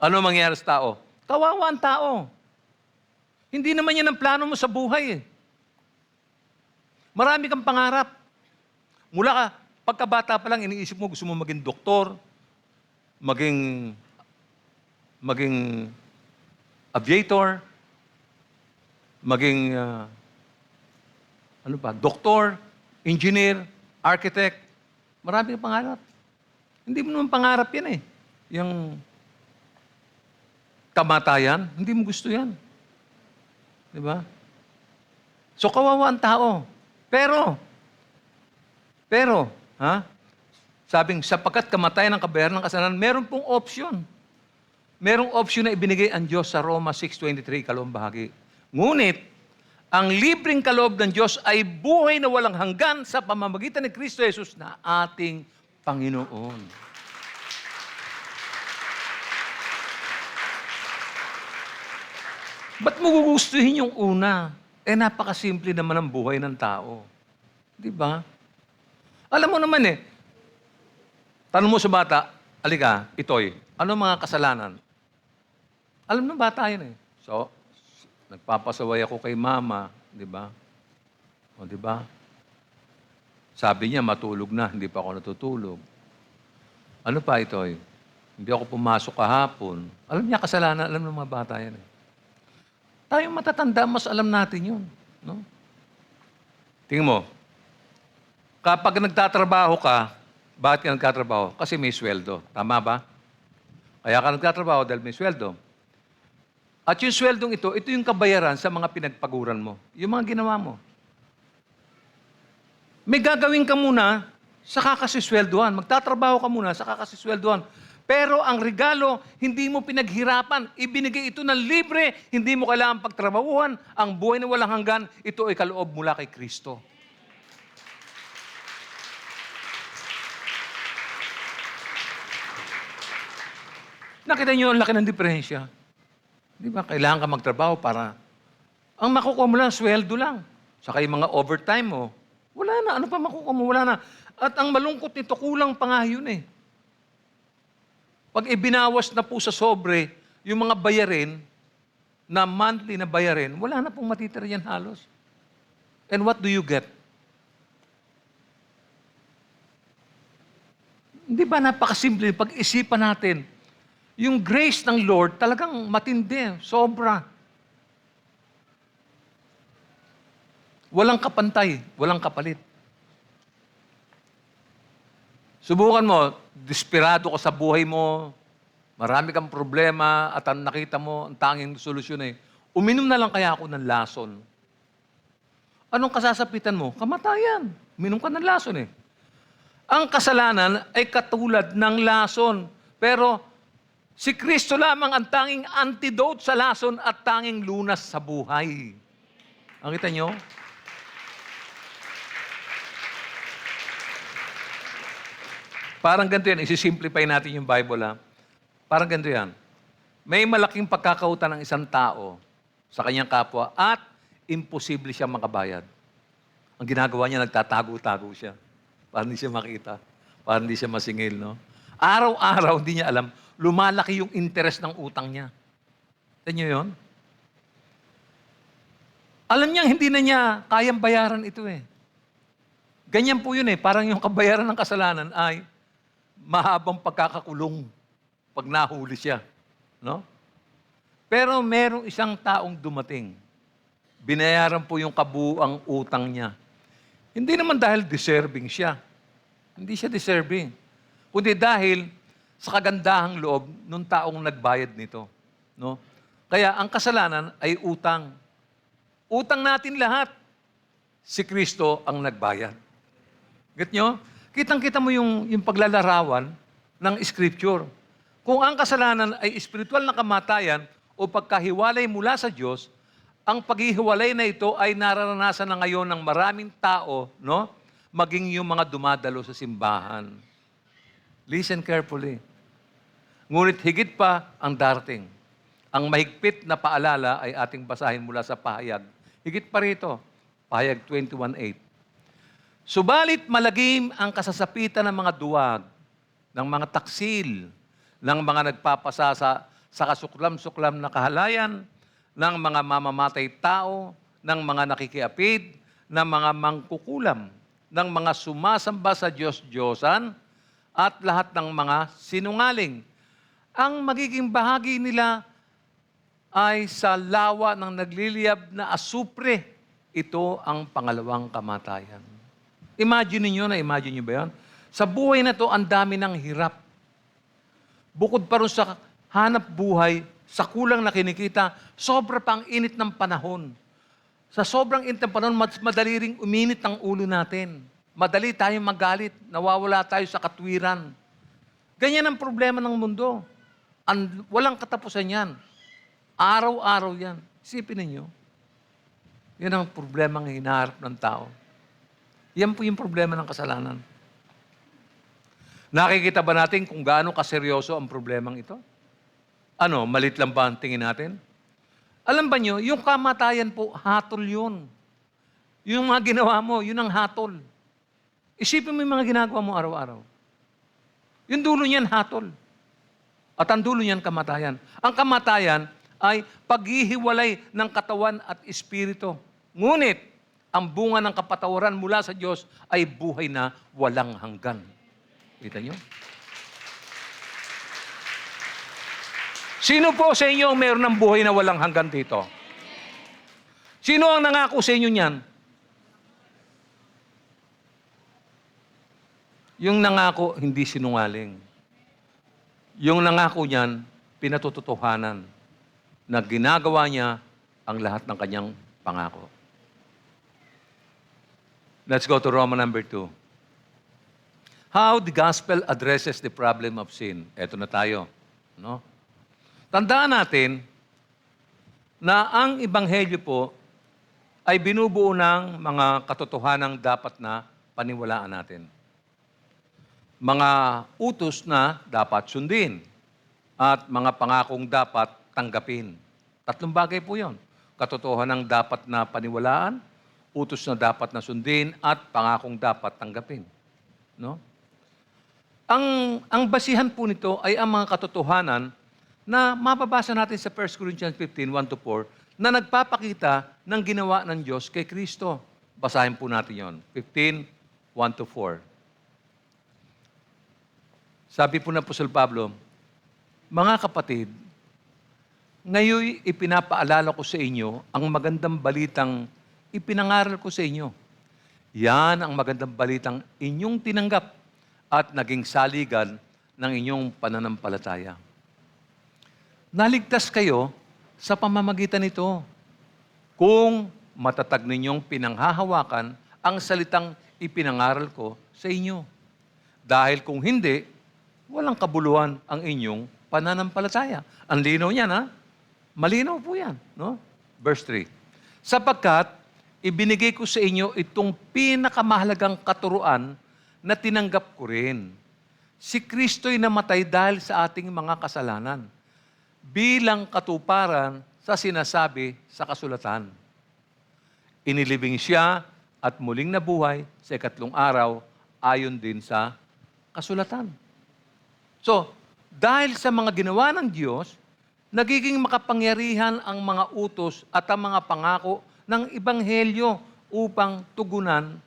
Ano mangyayari sa tao? Kawawa ang tao. Hindi naman yan ang plano mo sa buhay eh. Marami kang pangarap. Mula ka, pagkabata pa lang, iniisip mo, gusto mo maging doktor, maging aviator, maging, doktor, engineer, architect. Marami kang pangarap. Hindi mo naman pangarap yan eh. Yung kamatayan, hindi mo gusto yan. Di ba? So, kawawa ang tao. Pero, sabing sapagkat kamatayan ng kabayaran ng kasalanan, meron pong option. Merong option na ibinigay ang Diyos sa Roma 6:23, ikalawang bahagi. Ngunit, ang libreng kaloob ng Diyos ay buhay na walang hanggan sa pamamagitan ni Kristo Jesus na ating Panginoon. Ba't mo gugustuhin yung una? Napakasimple naman ang buhay ng tao. Di ba? Alam mo naman tanong mo sa bata, alika, Itoy, ano mga kasalanan? Alam ng bata yun So, nagpapasaway ako kay mama, di ba? O, di ba? Sabi niya, matulog na, hindi pa ako natutulog. Ano pa, Itoy? Hindi ako pumasok kahapon. Alam niya kasalanan, alam ng mga bata yan Tayong matatanda, mas alam natin yun. No? Tingnan mo, kapag nagtatrabaho ka, bakit ka nagtatrabaho? Kasi may sweldo. Tama ba? Kaya ka nagtatrabaho dahil may sweldo. At yung sweldong ito yung kabayaran sa mga pinagpaguran mo. Yung mga ginawa mo. May gagawin ka muna, saka kasi sweldohan. Magtatrabaho ka muna, saka kasi sweldohan. Pero ang regalo, hindi mo pinaghirapan. Ibinigay ito ng libre. Hindi mo kailangan pagtrabahuhan. Ang buhay na walang hanggan, ito ay kaloob mula kay Kristo. Nakita niyo ang laki ng diferensya. Di ba? Kailangan ka magtrabaho para ang makukuha mo lang, sweldo lang. Saka yung mga overtime mo, wala na. Ano pa makukuha mo? Wala na. At ang malungkot nito, kulang pa nga yun eh. Pag ibinawas na po sa sobre, yung mga bayarin, na monthly na bayarin, wala na pong matitira yan halos. And what do you get? Hindi ba napakasimple? Pag-isipan natin, yung grace ng Lord talagang matindi, sobra. Walang kapantay, walang kapalit. Subukan mo, desperado ka sa buhay mo, marami kang problema, at ang nakita mo, ang tanging solusyon ay, uminom na lang kaya ako ng lason. Anong kasasapitan mo? Kamatayan. Uminom ka ng lason eh. Ang kasalanan ay katulad ng lason. Pero si Kristo lamang ang tanging antidote sa lason at tanging lunas sa buhay. Ang kita nyo? Parang ganito yan. Isi-simplify natin yung Bible, ha? Parang ganito yan. May malaking pagkakautan ng isang tao sa kanyang kapwa at imposible siya makabayad. Ang ginagawa niya, nagtatago-tago siya. Para hindi siya makita. Para hindi siya masingil, no? Araw-araw, hindi niya alam, lumalaki yung interest ng utang niya. Tignan niyo yun? Alam niya, hindi na niya kayang bayaran ito eh. Ganyan po yun eh. Parang yung kabayaran ng kasalanan ay mahabang pagkakakulong pag nahuli siya. No? Pero merong isang taong dumating. Binayaran po yung kabuuang utang niya. Hindi naman dahil deserving siya. Hindi siya deserving. Kundi dahil sa kagandahang loob ng taong nagbayad nito. No? Kaya ang kasalanan ay utang. Utang natin lahat. Si Kristo ang nagbayad. Get nyo? Kitang-kita mo yung paglalarawan ng Scripture. Kung ang kasalanan ay espiritual na kamatayan o pagkahiwalay mula sa Diyos, ang paghihiwalay na ito ay nararanasan na ngayon ng maraming tao, no? Maging yung mga dumadalo sa simbahan. Listen carefully. Ngunit higit pa ang darating. Ang mahigpit na paalala ay ating basahin mula sa pahayag. Higit pa rito, pahayag 21:8. Subalit malagim ang kasasapitan ng mga duwag, ng mga taksil, ng mga nagpapasasa sa kasuklam-suklam na kahalayan, ng mga mamamatay tao, ng mga nakikiapid, ng mga mangkukulam, ng mga sumasamba sa Diyos-Diyosan, at lahat ng mga sinungaling. Ang magiging bahagi nila ay sa lawa ng nagliliyab na asupre. Ito ang pangalawang kamatayan. Imagine niyo ba yan? Sa buhay na to, ang dami ng hirap. Bukod pa rin sa hanap buhay, sa kulang na kinikita, sobra pa ang init ng panahon. Sa sobrang init ng panahon, madali ring uminit ang ulo natin. Madali tayong magalit, nawawala tayo sa katwiran. Ganyan ang problema ng mundo. Walang katapusan yan. Araw-araw yan. Isipin ninyo. Yan ang problemang hinaharap ng tao. Yan po yung problema ng kasalanan. Nakikita ba natin kung gaano kaseryoso ang problemang ito? Ano, malit lang ba ang tingin natin? Alam ba nyo, yung kamatayan po, hatol yun. Yung mga ginawa mo, yun ang hatol. Isipin mo yung mga ginagawa mo araw-araw. Yung dulo niyan, hatol. At ang dulo niyan, kamatayan. Ang kamatayan ay paghihiwalay ng katawan at espiritu. Ngunit, ang bunga ng kapatawaran mula sa Diyos ay buhay na walang hanggan. Kita nyo? Sino po sa inyo ang mayroon ng buhay na walang hanggan dito? Sino ang nangako sa inyo niyan? Yung nangako, hindi sinungaling. Yung nangako niyan, pinatututuhanan na ginagawa niya ang lahat ng kanyang pangako. Let's go to Roman number 2. How the gospel addresses the problem of sin. Eto na tayo. No? Tandaan natin na ang Ebanghelyo po ay binubuo ng mga katotohanang dapat na paniwalaan natin. Mga utos na dapat sundin at mga pangakong dapat tanggapin. Tatlong bagay po yon. Katotohanang dapat na paniwalaan, utos na dapat na sundin, at pangakong dapat tanggapin. No? Ang basihan po nito ay ang mga katotohanan na mababasa natin sa 1 Corinthians 15, 1-4, na nagpapakita ng ginawa ng Diyos kay Kristo. Basahin po natin yon. 15, 1-4. Sabi po ng Apostol Pablo, mga kapatid, ngayon ipinapaalala ko sa inyo ang magandang balitang ipinangaral ko sa inyo. Yan ang magandang balitang inyong tinanggap at naging saligan ng inyong pananampalataya. Naligtas kayo sa pamamagitan nito kung matatag ninyong pinanghahawakan ang salitang ipinangaral ko sa inyo. Dahil kung hindi, walang kabuluhan ang inyong pananampalataya. Ang linaw niyan, ha? Malinaw po yan. No? Verse 3. Sapagkat ibinigay ko sa inyo itong pinakamahalagang katuruan na tinanggap ko rin. Si Kristo'y namatay dahil sa ating mga kasalanan bilang katuparan sa sinasabi sa kasulatan. Inilibing siya at muling nabuhay sa ikatlong araw ayon din sa kasulatan. So, dahil sa mga ginawa ng Diyos, nagiging makapangyarihan ang mga utos at ang mga pangako ng Ebanghelyo upang tugunan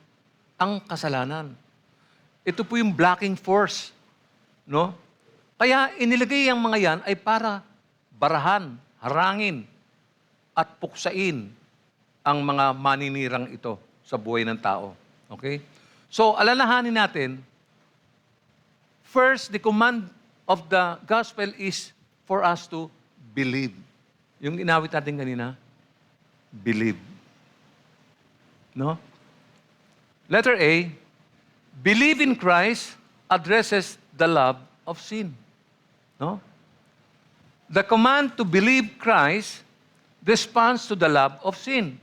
ang kasalanan. Ito po yung blocking force. No? Kaya inilagay ang mga yan ay para barahan, harangin, at puksain ang mga maninirang ito sa buhay ng tao. Okay? So, alalahanin natin, first, the command of the gospel is for us to believe. Yung inawit natin kanina, believe. No? Letter A, believe in Christ addresses the love of sin. No? The command to believe Christ responds to the love of sin.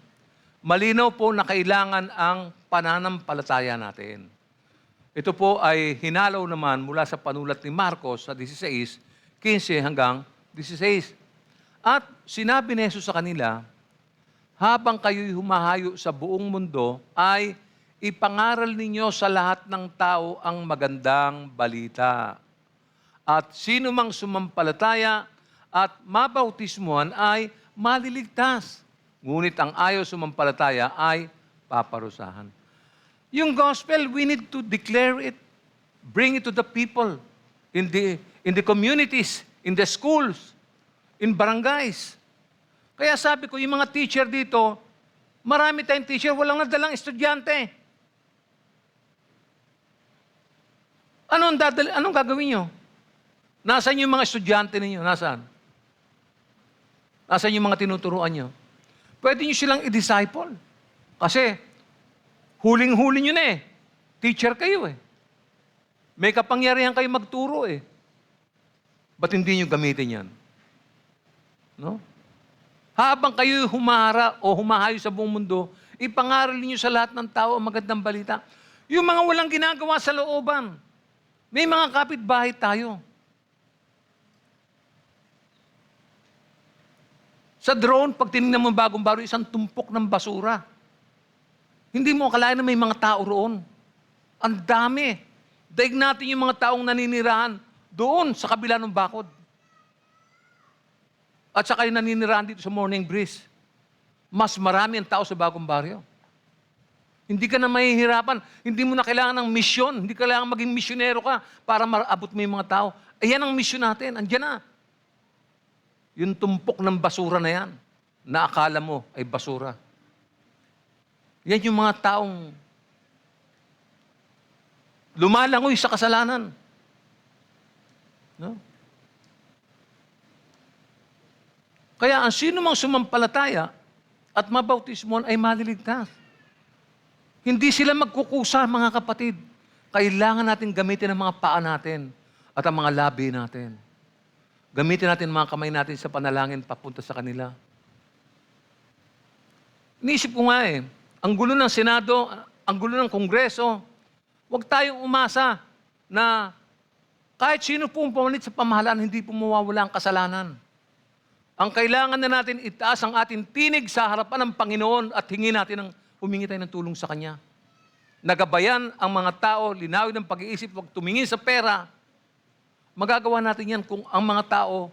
Malinaw po na kailangan ang pananampalataya natin. Ito po ay hinalaw naman mula sa panulat ni Marcos sa 16, 15 hanggang 16. At sinabi ni Jesus sa kanila, habang kayo'y humahayo sa buong mundo, ay ipangaral ninyo sa lahat ng tao ang magandang balita. At sino mang sumampalataya at mabautismuhan ay maliligtas. Ngunit ang ayaw sumampalataya ay paparusahan. Yung gospel, we need to declare it, bring it to the people, in the communities, in the schools, in barangays. Kaya sabi ko, yung mga teacher dito, marami tayong teacher, walang nadalang estudyante. Anong gagawin nyo? Nasaan yung mga estudyante ninyo? Nasaan? Nasaan yung mga tinuturuan nyo? Pwede nyo silang i-disciple. Kasi, huling-huli nyo na eh. Teacher kayo eh. May kapangyarihan kayo magturo eh. Ba't hindi nyo gamitin yan? No? Habang kayo humahara o humahayo sa buong mundo, ipangaral niyo sa lahat ng tao ang magandang balita. Yung mga walang ginagawa sa looban, may mga kapitbahay tayo. Sa drone, pag tinignan mo bagong baro, isang tumpok ng basura. Hindi mo akalain na may mga tao roon. Ang dami. Daig natin yung mga taong naninirahan doon sa kabila ng bakod. At saka yung naninirahan dito sa Morning Breeze. Mas marami ang tao sa bagong baryo. Hindi ka na mahihirapan. Hindi mo na kailangan ng misyon. Hindi kailangan maging misyonero ka para maabot mo yung mga tao. Ayan ang misyon natin. Andiyan na. Yung tumpok ng basura na yan, na akala mo ay basura. Yan yung mga taong lumalangoy sa kasalanan. No? Kaya ang sino mang sumampalataya at mabautismon ay maliligtas. Hindi sila magkukusa, mga kapatid. kailangan natin gamitin ang mga paa natin at ang mga labi natin. Gamitin natin ang mga kamay natin sa panalangin papunta sa kanila. Iniisip ko nga ang gulo ng Senado, ang gulo ng Kongreso, huwag tayong umasa na kahit sino pong pumanit sa pamahalaan, hindi po mawawala ang kasalanan. Ang kailangan na natin itaas ang ating tinig sa harapan ng Panginoon at humingi tayo ng tulong sa Kanya. Nagabayan ang mga tao, linawin ang pag-iisip, huwag tumingin sa pera. Magagawa natin yan kung ang mga tao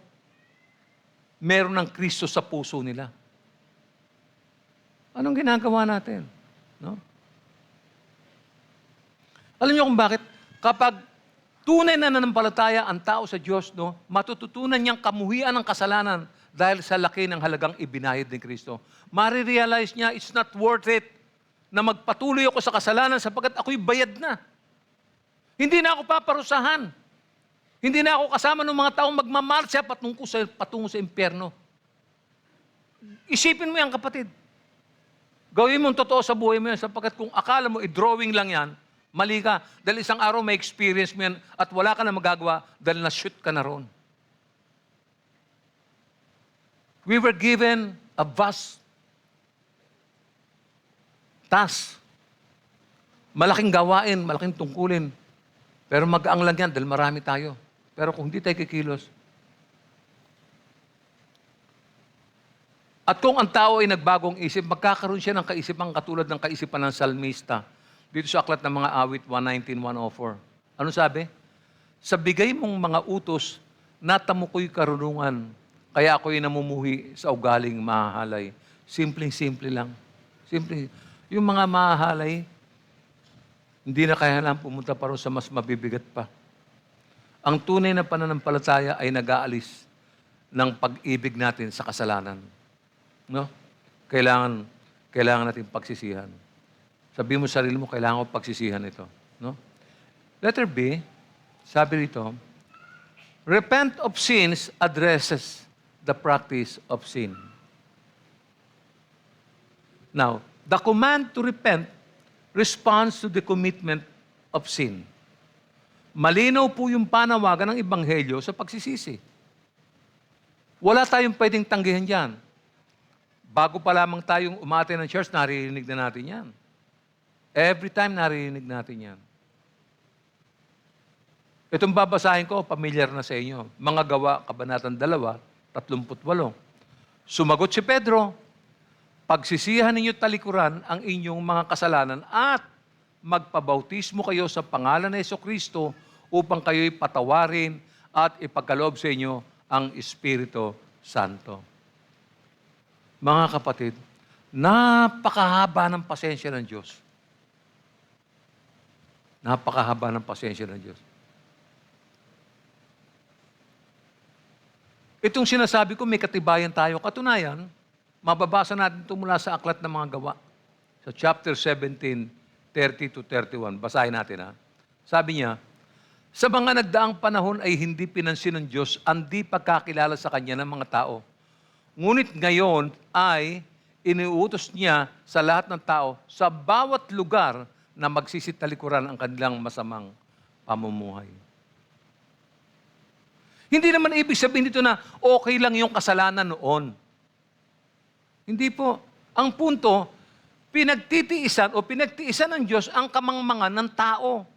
meron ng Kristo sa puso nila. Anong ginagawa natin? No? Alam niyo kung bakit? Kapag tunay na nanampalataya ang tao sa Diyos, no, matututunan niyang kamuhian ng kasalanan dahil sa laki ng halagang ibinayad ni Kristo. Marirealize niya, it's not worth it na magpatuloy ako sa kasalanan sapagkat ako'y bayad na. Hindi na ako paparusahan. Hindi na ako kasama ng mga taong magmamarcha patungo sa impyerno. Isipin mo yan, kapatid. Gawin mo totoo sa buhay mo yan sapagkat kung akala mo drawing lang yan, mali ka. Dahil isang araw may experience mo yan at wala ka na magagawa dahil na-shoot ka na ron. We were given a vast task. Malaking gawain, malaking tungkulin. Pero mag-aang lang yan dahil marami tayo. Pero kung hindi tayo kikilos, at kung ang tao ay nagbagong isip, magkakaroon siya ng kaisipan katulad ng kaisipan ng salmista. Dito sa aklat ng mga awit 119:104. Ano sabi? Sa bigay mong mga utos, natamo ko'y karunungan, kaya ako'y namumuhi sa ugaling mahahalay. Simpleng-simple lang. Simple. Yung mga mahahalay, hindi na kailangan pumunta pa rin sa mas mabibigat pa. Ang tunay na pananampalataya ay nag-aalis ng pag-ibig natin sa kasalanan. No? Kailangan natin pagsisihan. Sabi mo sa sarili mo, kailangan ko pagsisihan ito. No? Letter B, sabi rito, repent of sins addresses the practice of sin. Now, the command to repent responds to the commitment of sin. Malinaw po yung panawagan ng Ebanghelyo sa pagsisisi. Wala tayong pwedeng tanggihan dyan. Bago pa lamang tayong umate ng church, naririnig na natin yan. Every time naririnig natin yan. Itong babasahin ko, familiar na sa inyo. Mga Gawa, Kabanatang 2:38. Sumagot si Pedro, pagsisihan ninyo talikuran ang inyong mga kasalanan at magpabautismo kayo sa pangalan ni Jesucristo upang kayo'y patawarin at ipagkaloob sa inyo ang Espiritu Santo. Mga kapatid, napakahaba ng pasensya ng Diyos. Napakahaba ng pasensya ng Diyos. Itong sinasabi ko, may katibayan tayo. Katunayan, mababasa natin ito mula sa Aklat ng Mga Gawa. Sa chapter 17:30-31. Basahin natin, ha? Sabi niya, sa mga nagdaang panahon ay hindi pinansin ng Diyos ang di pagkakilala sa Kanya ng mga tao. Ngunit ngayon ay iniuutos niya sa lahat ng tao sa bawat lugar na magsisitalikuran ang kanilang masamang pamumuhay. Hindi naman ibig sabihin dito na okay lang yung kasalanan noon. Hindi po. Ang punto, pinagtitiisan ng Diyos ang kamangmangan ng tao.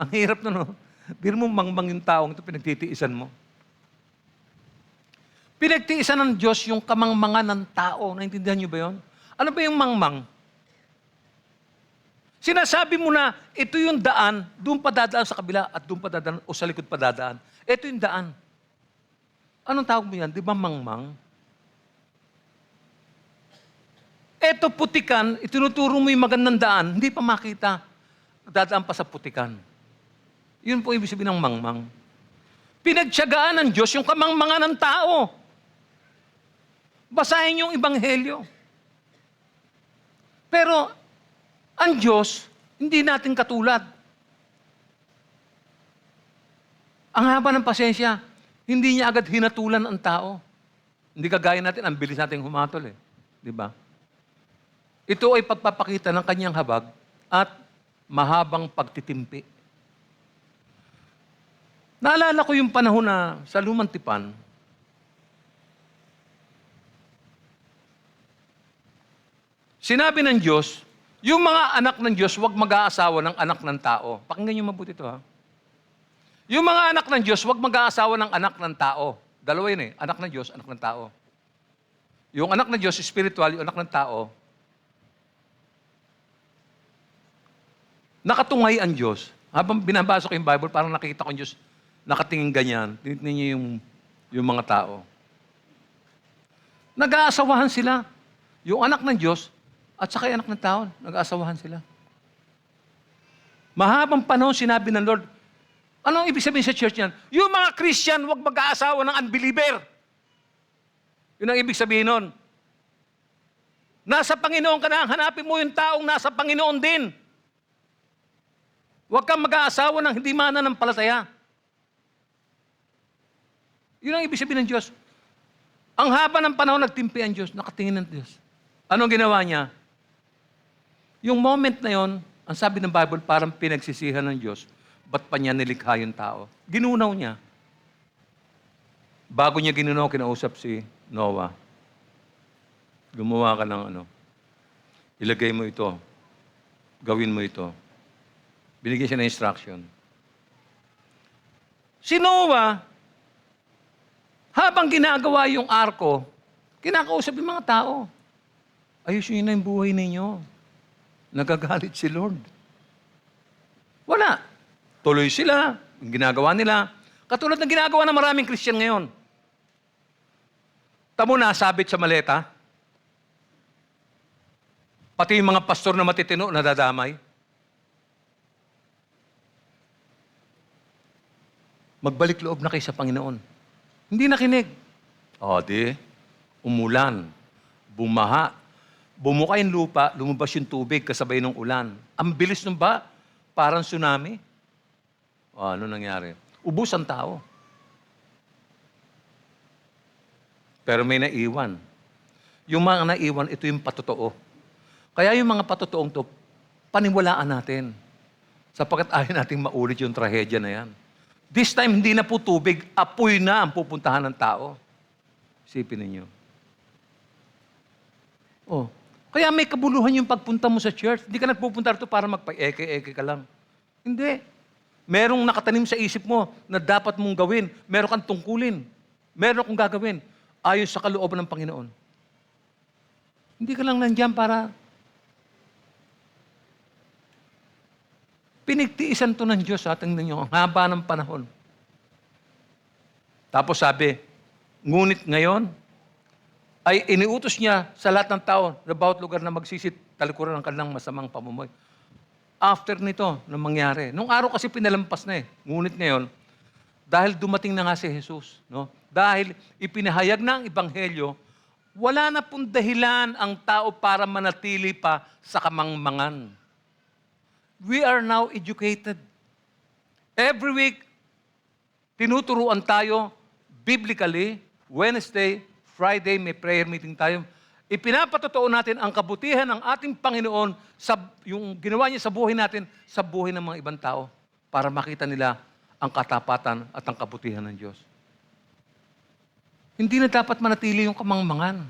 Ang hirap na, no? Biro mo mangmang yung taong ito, pinagtitiisan mo. Pinagtiisan ng Diyos yung kamangmangan ng tao. Naintindihan niyo ba yun? Ano ba yung mangmang? Sinasabi mo na, ito yung daan, doon pa dadaan sa kabila at doon pa dadaan o sa likod pa dadaan. Ito yung daan. Anong tawag mo yan? Di ba mangmang? Ito putikan, itinuturo mo yung magandang daan, hindi pa makita. Dadaan pa sa putikan. Yun po ibig sabihin ng mangmang. Pinagtiyagaan ng Diyos yung kamangmangan ng tao. Basahin yung Ebanghelyo. Pero, ang Diyos, hindi natin katulad. Ang haba ng pasensya, hindi niya agad hinatulan ang tao. Hindi kagaya natin, ang bilis natin humatol eh. Di ba? Ito ay pagpapakita ng kanyang habag at mahabang pagtitimpi. Naalala ko yung panahon na sa Lumang Tipan, sinabi ng Diyos, yung mga anak ng Diyos, huwag mag-aasawa ng anak ng tao. Pakinggan niyo mabuti ito, ha? Yung mga anak ng Diyos, huwag mag-aasawa ng anak ng tao. Dalawa yun eh, anak ng Diyos, anak ng tao. Yung anak ng Diyos, spiritual, yung anak ng tao, nakatungay ang Diyos. Habang binabasa ko yung Bible, parang nakikita ko yung Diyos, nakatingin ganyan, tinitingnan niyo yung mga tao. Nag-aasawahan sila. Yung anak ng Diyos, at saka yung anak ng tao, nag-aasawahan sila. Mahabang panahon, sinabi ng Lord, anong ibig sabihin sa church niyan? Yung mga Christian, huwag mag-aasawa ng unbeliever. Yun ang ibig sabihin nun. Nasa Panginoon ka na, hanapin mo yung taong nasa Panginoon din. Huwag kang mag-aasawa ng hindi mananampalataya. Yun ang ibig sabihin ng Diyos. Ang haba ng panahon, nagtimpi ang Diyos, nakatingin ng Diyos. Anong ginawa niya? Yung moment na yon, ang sabi ng Bible, parang pinagsisihan ng Diyos, ba't pa niya nilikha yung tao? Ginunaw niya. Bago niya ginunaw, kinausap si Noah. Gumawa ka ng ilagay mo ito, gawin mo ito. Binigyan siya ng instruction. Si Noah, habang ginagawa yung arko, kinakausap yung mga tao. Ayusin na yung buhay ninyo. Nagagalit si Lord. Wala. Tuloy sila. Yung ginagawa nila. Katulad ng ginagawa ng maraming Christian ngayon. Tamo nasabit sa maleta. Pati yung mga pastor na matitino, nadadamay. Magbalik loob na kayo sa Panginoon. Hindi nakinig. Umulan, bumaha, bumuka yung lupa, lumabas yung tubig kasabay ng ulan. Ang bilis ng ba? Parang tsunami. Ano nangyari? Ubus ang tao. Pero may naiwan. Yung mga naiwan, ito yung patotoo. Kaya yung mga patotoong to, paniwalaan natin. Sapagkat ayaw natin maulit yung trahedya na yan. This time, hindi na po tubig, apoy na ang pupuntahan ng tao. Isipin ninyo. Kaya may kabuluhan yung pagpunta mo sa church. Hindi ka nagpupunta rito para magpa-eke-eke ka lang. Hindi. Merong nakatanim sa isip mo na dapat mong gawin. Meron kang tungkulin. Meron kang gagawin ayon sa kalooban ng Panginoon. Hindi ka lang nandiyan para pinigtiisan to ng Diyos. Tingnan niyo, ang haba ng panahon. Tapos sabi, ngunit ngayon, ay iniutos niya sa lahat ng tao na bawat lugar na magsisit, talikuran ng kanilang masamang pamumuhay. After nito, na mangyari. Nung araw kasi pinalampas na eh. Ngunit ngayon, dahil dumating na nga si Jesus, no? Dahil ipinahayag na ang Ebanghelyo, wala na pong dahilan ang tao para manatili pa sa kamangmangan. We are now educated. Every week, tinuturuan tayo biblically, Wednesday, Friday, may prayer meeting tayo. Ipinapatotoo natin ang kabutihan ng ating Panginoon sa yung ginawa niya sa buhay natin, sa buhay ng mga ibang tao para makita nila ang katapatan at ang kabutihan ng Diyos. Hindi na dapat manatili yung kamangmangan.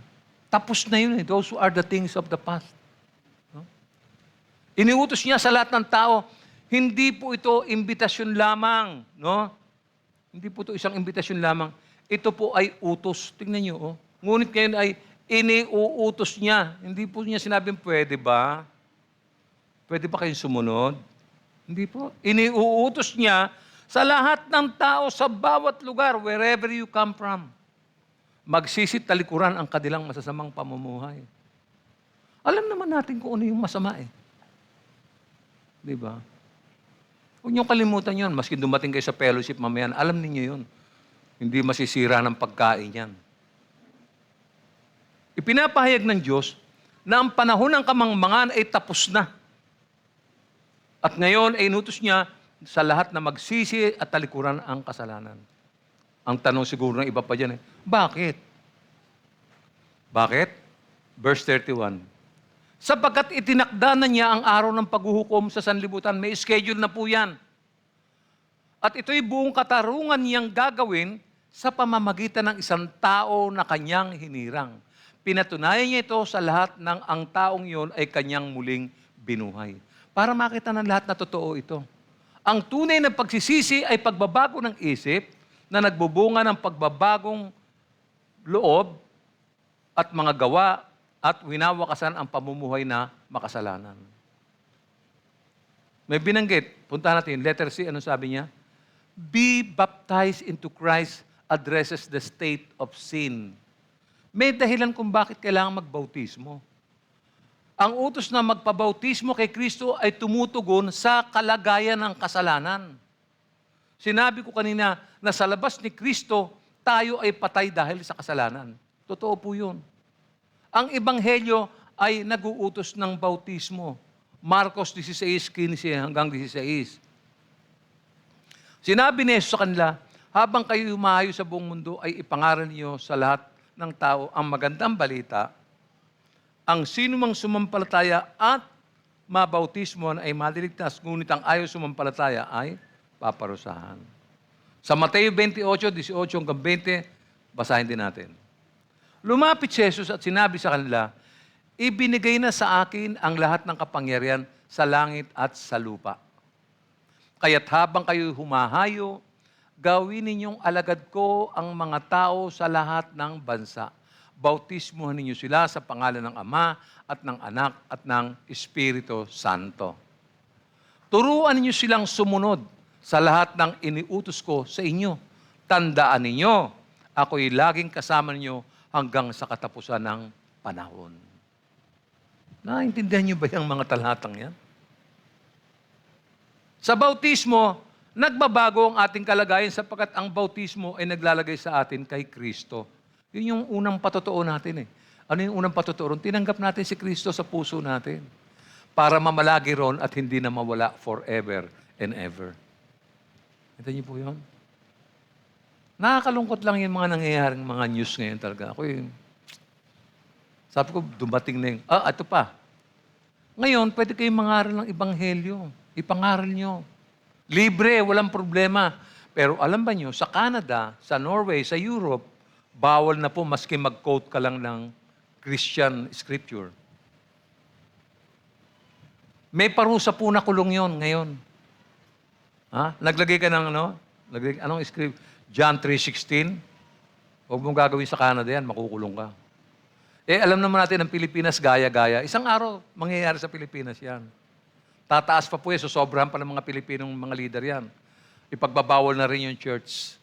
Tapos na yun eh. Those who are the things of the past. No? Iniutos niya sa lahat ng tao, hindi po ito imbitasyon lamang. No? Hindi po ito isang imbitasyon lamang. Ito po ay utos. Tingnan niyo, oh. Ngunit ngayon ay iniuutos niya. Hindi po niya sinabing, pwede ba? Pwede ba kayong sumunod? Hindi po. Iniuutos niya sa lahat ng tao sa bawat lugar, wherever you come from. Magsisit talikuran ang kanilang masasamang pamumuhay. Alam naman natin kung ano yung masama eh. Di ba? Huwag niyong kalimutan yun. Maski dumating kayo sa fellowship mamayan, alam ninyo yun. Hindi masisira ng pagkain yan. Ipinapahayag ng Diyos na ang panahon ng kamangmangan ay tapos na. At ngayon ay inutos niya sa lahat na magsisi at talikuran ang kasalanan. Ang tanong siguro ng iba pa dyan bakit? Bakit? Verse 31. Sapagkat itinakda na niya ang araw ng paghuhukom sa sanlibutan. May schedule na po yan. At ito'y buong katarungan niyang gagawin sa pamamagitan ng isang tao na kanyang hinirang. Pinatunayan niya ito sa lahat ng ang taong iyon ay kanyang muling binuhay. Para makita ng lahat na totoo ito. Ang tunay na pagsisisi ay pagbabago ng isip na nagbubunga ng pagbabagong loob at mga gawa at winawakasan ang pamumuhay na makasalanan. May binanggit, punta natin, letter C, ano sabi niya? Be baptized into Christ addresses the state of sin. May dahilan kung bakit kailangan magbautismo. Ang utos na magpabautismo kay Kristo ay tumutugon sa kalagayan ng kasalanan. Sinabi ko kanina na sa labas ni Kristo, tayo ay patay dahil sa kasalanan. Totoo po yun. Ang Ebanghelyo ay nag-uutos ng bautismo. Marcos 16:15 hanggang 16. Sinabi ni Jesus sa kanila, habang kayo humahayo sa buong mundo, ay ipangaral niyo sa lahat ng tao ang magandang balita. Ang sino mang sumampalataya at mabautismo ay maliligtas, ngunit ang ayaw sumampalataya ay paparusahan. Sa Mateo 28:18 hanggang 20, basahin din natin. Lumapit si Jesus at sinabi sa kanila, ibinigay na sa akin ang lahat ng kapangyarihan sa langit at sa lupa. Kaya't habang kayo humahayo, gawin ninyong alagad ko ang mga tao sa lahat ng bansa. Bautismuhan ninyo sila sa pangalan ng Ama at ng Anak at ng Espiritu Santo. Turuan ninyo silang sumunod sa lahat ng iniutos ko sa inyo. Tandaan ninyo, ako'y laging kasama ninyo hanggang sa katapusan ng panahon. Naintindihan niyo ba yung mga talatang yan? Sa bautismo, nagbabago ang ating kalagayan sapagkat ang bautismo ay naglalagay sa atin kay Kristo. Yun yung unang patotoo natin eh. Ano yung unang patotoo? Tinanggap natin si Kristo sa puso natin para mamalagi ron at hindi na mawala forever and ever. Ito niyo po yun? Nakakalungkot lang yung mga nangyayaring mga news ngayon talaga. Sabi ko, dumating na yung, ito pa. Ngayon, pwede kayong mangaral ng Ebanghelyo. Ipangaral nyo. Libre, walang problema. Pero alam ba nyo, sa Canada, sa Norway, sa Europe, bawal na po maski mag-quote ka lang ng Christian scripture. May parusa po na kulong yon ngayon. Naglagay ka ng anong script? John 3:16. Huwag mong gagawin sa Canada yan, makukulong ka. Alam naman natin ang Pilipinas, gaya-gaya. Isang araw, mangyayari sa Pilipinas yan. Tataas pa po yan, sosobrahan pa ng mga Pilipinong mga leader yan. Ipagbabawal na rin yung church.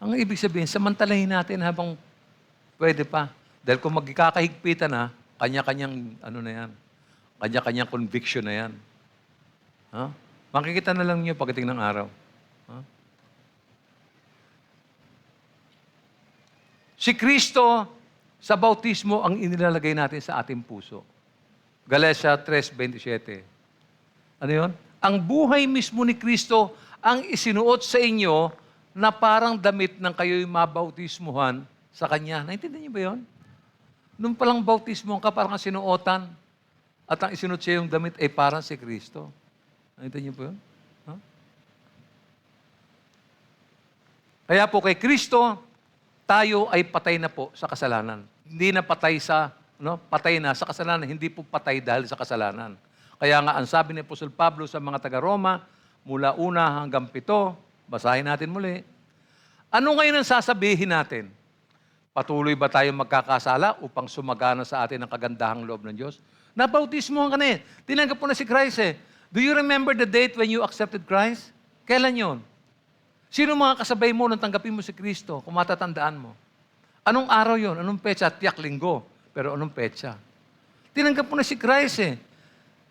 Ang ibig sabihin, samantalahin natin habang pwede pa. Dahil kung magkakahigpitan na, kanya-kanyang kanya-kanyang conviction na yan. Makikita na lang niyo pagdating ng araw. Si Kristo, sa bautismo, ang inilalagay natin sa ating puso. Galatia 3:27. Ano yun? Ang buhay mismo ni Kristo ang isinuot sa inyo na parang damit ng kayo'y mabautismuhan sa Kanya. Naintindihan niyo ba yun? Nung palang bautismo ka, parang sinuotan. At ang isinuot siya yung damit ay parang si Kristo. Naintindihan niyo ba yun? Kaya po kay Kristo, tayo ay patay na po sa kasalanan. Hindi na patay patay na sa kasalanan, hindi po patay dahil sa kasalanan. Kaya nga, ang sabi ni Apostol Pablo sa mga taga-Roma, mula 1 hanggang 7, basahin natin muli. Ano ngayon ang sasabihin natin? Patuloy ba tayo magkakasala upang sumagana sa atin ang kagandahang loob ng Diyos? Nabautismohan ka na eh. Tinanggap mo na si Christ eh. Do you remember the date when you accepted Christ? Kailan yon? Sino mga kasabay mo nang tanggapin mo si Kristo, kung matatandaan mo? Anong araw yon? Anong petsa? Tiyak linggo. Pero anong petsa? Tinanggap mo na si Christ eh.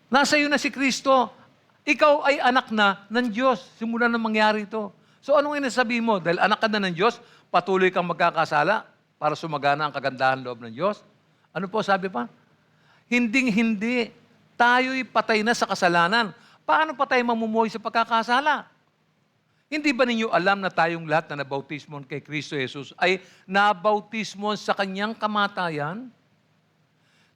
Nasa iyo na si Kristo. Ikaw ay anak na ng Diyos. Simula na mangyari ito. So anong inasabi mo? Dahil anak ka na ng Diyos, patuloy kang magkakasala para sumagana ang kagandahan loob ng Diyos? Ano po sabi pa? Hinding-hindi. Tayo'y patay na sa kasalanan. Paano pa tayo mamumuhay sa pagkakasala? Hindi ba ninyo alam na tayong lahat na nabautismon kay Kristo Jesus ay nabautismon sa Kanyang kamatayan?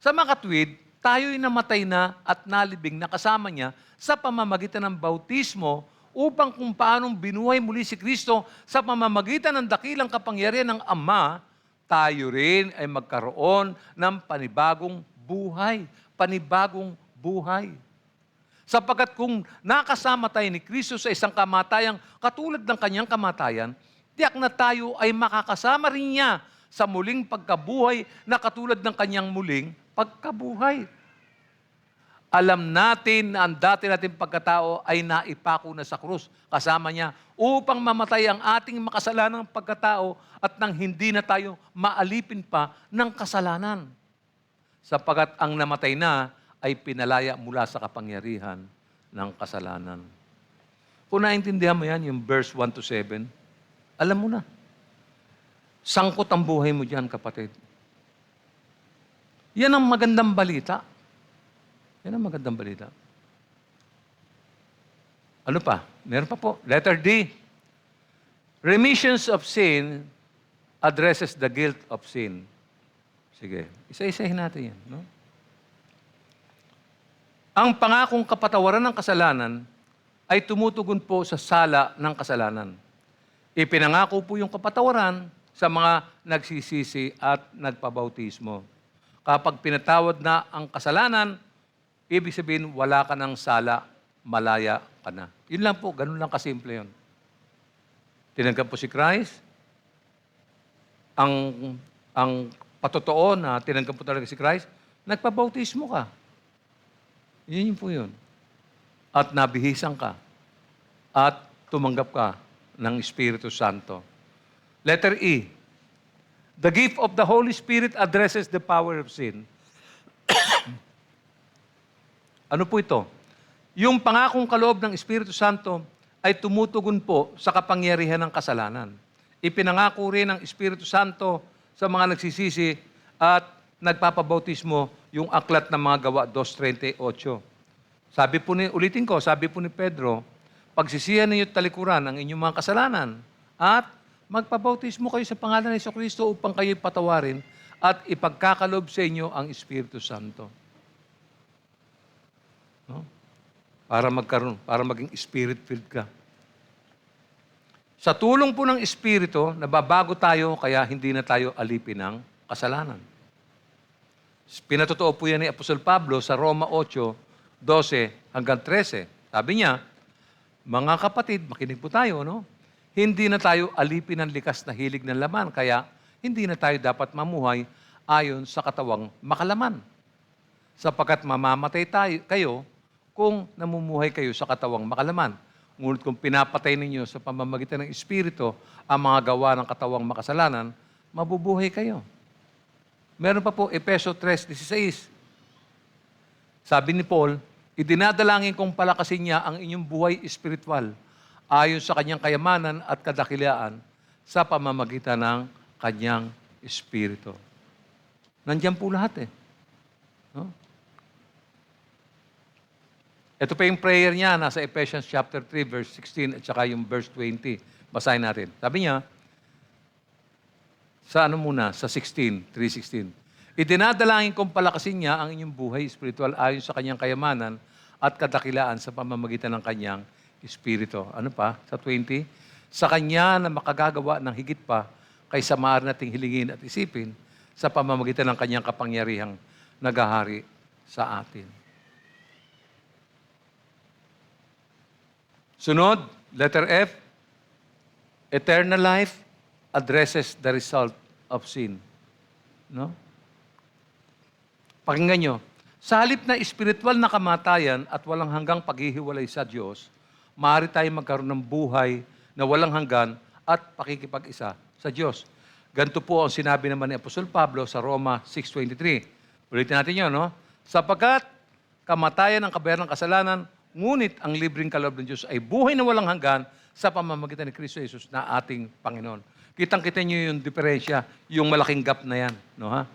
Sa makatwid, tayo'y namatay na at nalibing na kasama niya sa pamamagitan ng bautismo upang kung paanong binuhay muli si Kristo sa pamamagitan ng dakilang kapangyarihan ng Ama, tayo rin ay magkaroon ng panibagong buhay. Panibagong buhay. Sapagkat kung nakasama tayo ni Kristo sa isang kamatayang katulad ng kanyang kamatayan, tiyak na tayo ay makakasama rin niya sa muling pagkabuhay na katulad ng kanyang muling pagkabuhay. Alam natin na ang dati nating pagkatao ay naipako na sa krus kasama niya upang mamatay ang ating makasalanang pagkatao at nang hindi na tayo maalipin pa ng kasalanan. Sapagkat ang namatay na ay pinalaya mula sa kapangyarihan ng kasalanan. Kung naintindihan mo yan, yung verse 1 to 7, alam mo na. Sangkot ang buhay mo dyan, kapatid. Yan ang magandang balita. Yan ang magandang balita. Ano pa? Meron pa po. Letter D. Remissions of sin addresses the guilt of sin. Sige, isa-isahin natin yan. No? Ang pangakong kapatawaran ng kasalanan ay tumutugon po sa sala ng kasalanan. Ipinangako po yung kapatawaran sa mga nagsisisi at nagpabautismo. Kapag pinatawad na ang kasalanan, ibig sabihin, wala ka ng sala, malaya ka na. Yun lang po, ganun lang kasimple yun. Tinanggap po si Christ. Ang patotoo na tinanggap po talaga si Christ, nagpabautismo ka. Yun po yun. At nabihisan ka. At tumanggap ka ng Espiritu Santo. Letter E. The gift of the Holy Spirit addresses the power of sin. Ano po ito? Yung pangakong kaloob ng Espiritu Santo ay tumutugon po sa kapangyarihan ng kasalanan. Ipinangako rin ng Espiritu Santo sa mga nagsisisi at nagpapabautismo yung aklat ng mga gawa 2:38. Sabi po ulitin ko, sabi po ni Pedro, pagsisihan ninyo talikuran ang inyong mga kasalanan at magpabautismo kayo sa pangalan ni Jesucristo upang kayo'y patawarin at ipagkakalob sa inyo ang Espiritu Santo. No? Para maging spirit-filled ka. Sa tulong po ng Espiritu, nababago tayo kaya hindi na tayo alipin ng kasalanan. Pinatotoo po yan ni Apostol Pablo sa Roma 8:12 hanggang 13. Sabi niya, mga kapatid, makinig po tayo, no? Hindi na tayo alipin ng likas na hilig ng laman, kaya hindi na tayo dapat mamuhay ayon sa katawang makalaman. Sapagkat mamamatay kayo kung namumuhay kayo sa katawang makalaman. Ngunit kung pinapatay ninyo sa pamamagitan ng Espiritu ang mga gawa ng katawang makasalanan, mabubuhay kayo. Meron pa po, Efeso 3:16. Sabi ni Paul, idinadalangin kong palakasin niya ang inyong buhay espiritual ayon sa kanyang kayamanan at kadakilaan sa pamamagitan ng kanyang Espiritu. Nandiyan po lahat eh. No? Ito pa yung prayer niya, nasa Ephesians chapter 3, verse 16 at saka yung verse 20. Basahin natin. Sabi niya, sa 3:16. Idinadalangin kong palakasin niya ang inyong buhay espiritual ayon sa kanyang kayamanan at kadakilaan sa pamamagitan ng kanyang Espiritu. Ano pa? Sa 20, sa kanya na makagagawa ng higit pa kaysa maaari nating hilingin at isipin sa pamamagitan ng kanyang kapangyarihang naghahari sa atin. Sunod, letter F, eternal life addresses the result of sin. No? Pakinggan nyo, sa halip na espiritual na kamatayan at walang hanggang paghihiwalay sa Diyos, maaari tayong magkaroon ng buhay na walang hanggan at pakikipag-isa sa Diyos. Ganito po ang sinabi naman ni Apostol Pablo sa Roma 6:23. Ulitin natin yun, no? Sapagkat kamatayan ang kabayaran ng kasalanan, ngunit ang libreng kaloob ng Diyos ay buhay na walang hanggan sa pamamagitan ni Kristo Jesus na ating Panginoon. Kitang-kita niyo yung diferensya, yung malaking gap na yan. No, ha?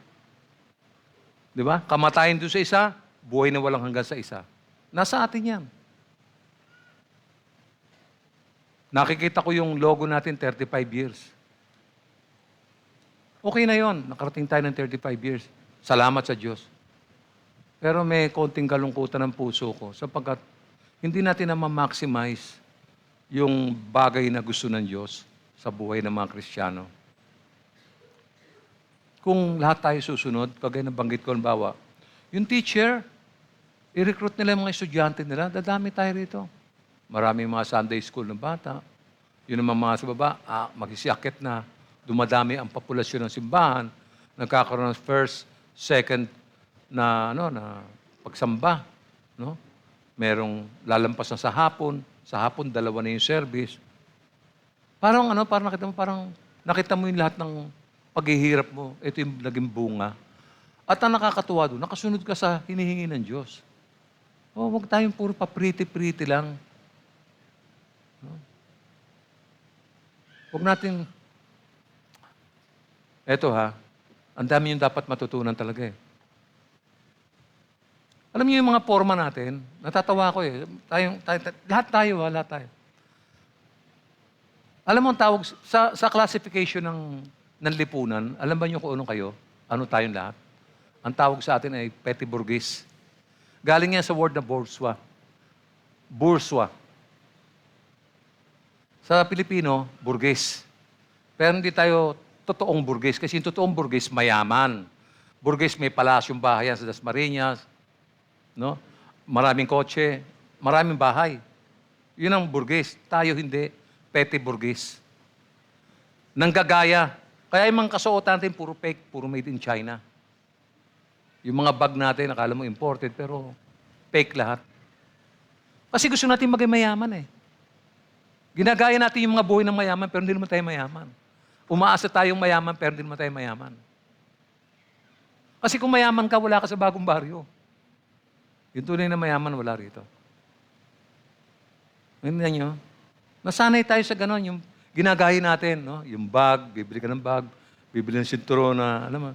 Di ba? Kamatayan doon sa isa, buhay na walang hanggan sa isa. Nasa atin yan. Nakikita ko yung logo natin, 35 years. Okay na yon. Nakarating tayo ng 35 years. Salamat sa Diyos. Pero may konting kalungkutan ng puso ko sapagkat hindi natin na ma-maximize yung bagay na gusto ng Diyos sa buhay ng mga Kristiyano. Kung lahat tayo susunod, kagaya ng banggit ko, halimbawa, yung teacher, i-recruit nila yung mga estudyante nila, dadami tayo rito. Maraming mga Sunday school na bata. Yun naman mga sa baba, magsisiakit na, dumadami ang populasyon ng simbahan, nagkakaroon ng first, second na pagsamba, no? Merong lalampas na sa hapon dalawa na yung service. Parang nakita mo yung lahat ng paghihirap mo, ito yung naging bunga. At ang nakakatuwa doon, nakasunod ka sa hinihingi ng Diyos. Huwag tayong puro pa-pretty-pretty lang. No? Huwag natin, ang dami yung dapat matutunan talaga eh. Alam niyo yung mga forma natin, natatawa ko eh. Lahat tayo. Alam mo ang tawag, sa classification ng lipunan, alam ba niyo kung ano kayo? Ano tayong lahat? Ang tawag sa atin ay petty bourgeois. Galing yan sa word na bourgeois. Bourgeois. Sa Pilipino, burgess. Pero hindi tayo totoong burgess kasi yung totoong burgess mayaman. Burgess may palasyong bahay yan sa Dasmariñas, no? Maraming kotse, maraming bahay. Yun ang burgess. Tayo hindi. Petty burgess. Nanggagaya. Kaya yung mga kasuotan natin, puro fake, puro made in China. Yung mga bag natin, akala mo imported, pero fake lahat. Kasi gusto natin maging mayaman eh. Ginagaya natin yung mga buhay ng mayaman, pero hindi naman tayo mayaman. Umaasa tayong mayaman, pero hindi naman tayo mayaman. Kasi kung mayaman ka, wala ka sa bagong baryo. Yung tunay na mayaman, wala rito. Tingnan nyo, nasanay tayo sa ganon, yung ginagaya natin, no? Yung bag, bibili ka ng bag, bibili ng sinturo na, alam mo,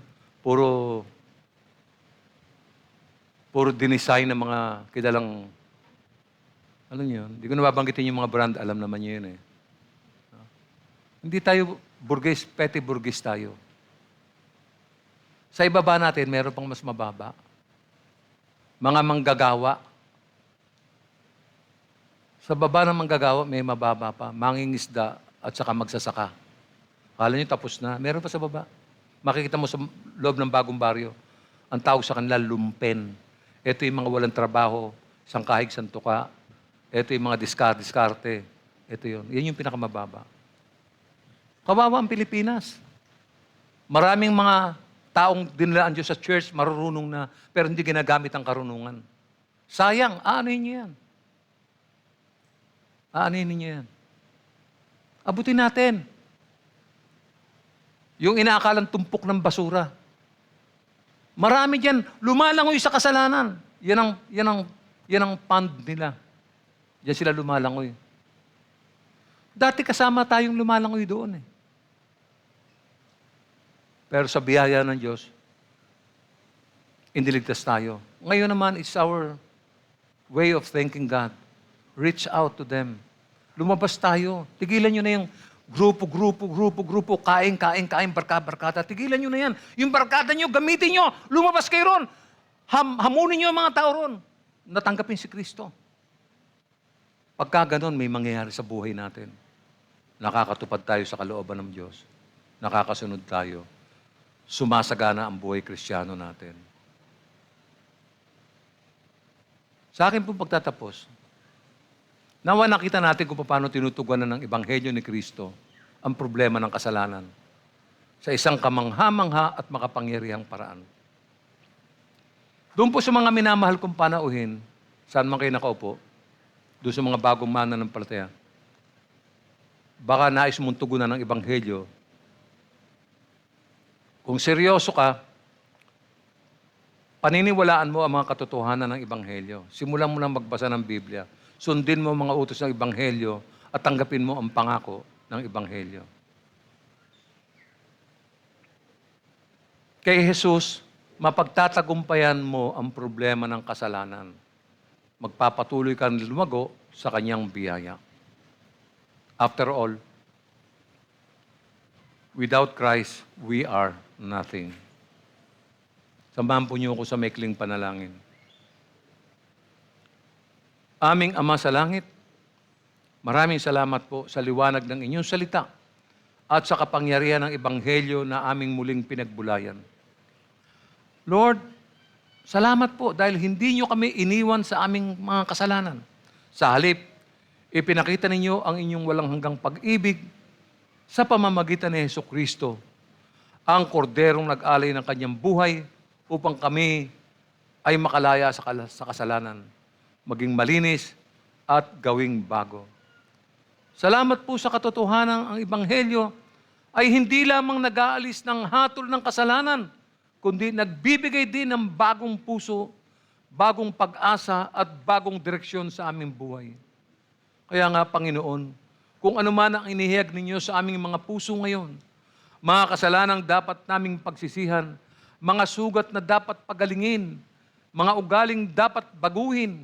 puro dinesign ng mga kilalang, alam niyo yun, hindi ko nababanggitin yung mga brand, alam naman niyo yun eh. No? Hindi tayo burgess, petty burgess tayo. Sa ibaba natin, meron pang mas mababa. Mga manggagawa. Sa baba ng manggagawa, may mababa pa. Mangingisda at saka magsasaka. Akala nyo tapos na. Meron pa sa baba. Makikita mo sa loob ng bagong baryo. Ang tawag sa kanila, lumpen. Ito yung mga walang trabaho, isang kahig, isang tuka. Ito yung mga diskarte. Ito yun. Yan yung pinakamababa. Kawawa ang Pilipinas. Maraming mga taong dinilaan Diyos sa church, marurunong na, pero hindi ginagamit ang karunungan. Sayang, aanuhin niyo yan. Aanuhin niyo yan. Abutin natin. Yung inaakalang tumpok ng basura. Marami dyan, lumalangoy sa kasalanan. Yan ang pond nila. Diyan sila lumalangoy. Dati kasama tayong lumalangoy doon eh. Pero sa biyaya ng Diyos, indiligtas tayo. Ngayon naman, it's our way of thanking God. Reach out to them. Lumabas tayo. Tigilan nyo na yung grupo, kain, barkada. Tigilan nyo na yan. Yung barkada nyo, gamitin nyo. Lumabas kayo ron. Hamunin nyo ang mga tao ron. Natanggapin si Kristo. Pagka ganon, may mangyayari sa buhay natin. Nakakatupad tayo sa kalooban ng Diyos. Nakakasunod tayo. Sumasagana ang buhay Kristiyano natin. Sa akin po pagtatapos, nawa nakita natin kung paano tinutugunan ng Ebanghelyo ni Kristo ang problema ng kasalanan sa isang kamangha-mangha at makapangyarihang paraan. Doon po sa mga minamahal kong panauhin, saan man kayo nakaupo, doon sa mga bagong mananampalataya, baka nais mong tugunan ng Ebanghelyo. Kung seryoso ka, paniniwalaan mo ang mga katotohanan ng Ebanghelyo. Simulan mo na magbasa ng Biblia. Sundin mo ang mga utos ng Ebanghelyo at tanggapin mo ang pangako ng Ebanghelyo. Kay Jesus, mapagtatagumpayan mo ang problema ng kasalanan. Magpapatuloy kang lumago sa kanyang biyaya. After all, without Christ, we are nothing. Samahan po niyo ako sa maikling panalangin. Aming Ama sa Langit, maraming salamat po sa liwanag ng inyong salita at sa kapangyarihan ng Ebanghelyo na aming muling pinagbulayan. Lord, salamat po dahil hindi nyo kami iniwan sa aming mga kasalanan. Sa halip, ipinakita ninyo ang inyong walang hanggang pag-ibig sa pamamagitan ni Hesukristo, ang korderong nag-alay ng kanyang buhay upang kami ay makalaya sa kasalanan, maging malinis at gawing bago. Salamat po sa katotohanan ang Ebanghelyo ay hindi lamang nag-aalis ng hatol ng kasalanan, kundi nagbibigay din ng bagong puso, bagong pag-asa at bagong direksyon sa aming buhay. Kaya nga, Panginoon, kung ano man ang inihayag ninyo sa aming mga puso ngayon, mga kasalanang dapat naming pagsisihan, mga sugat na dapat pagalingin, mga ugaling dapat baguhin,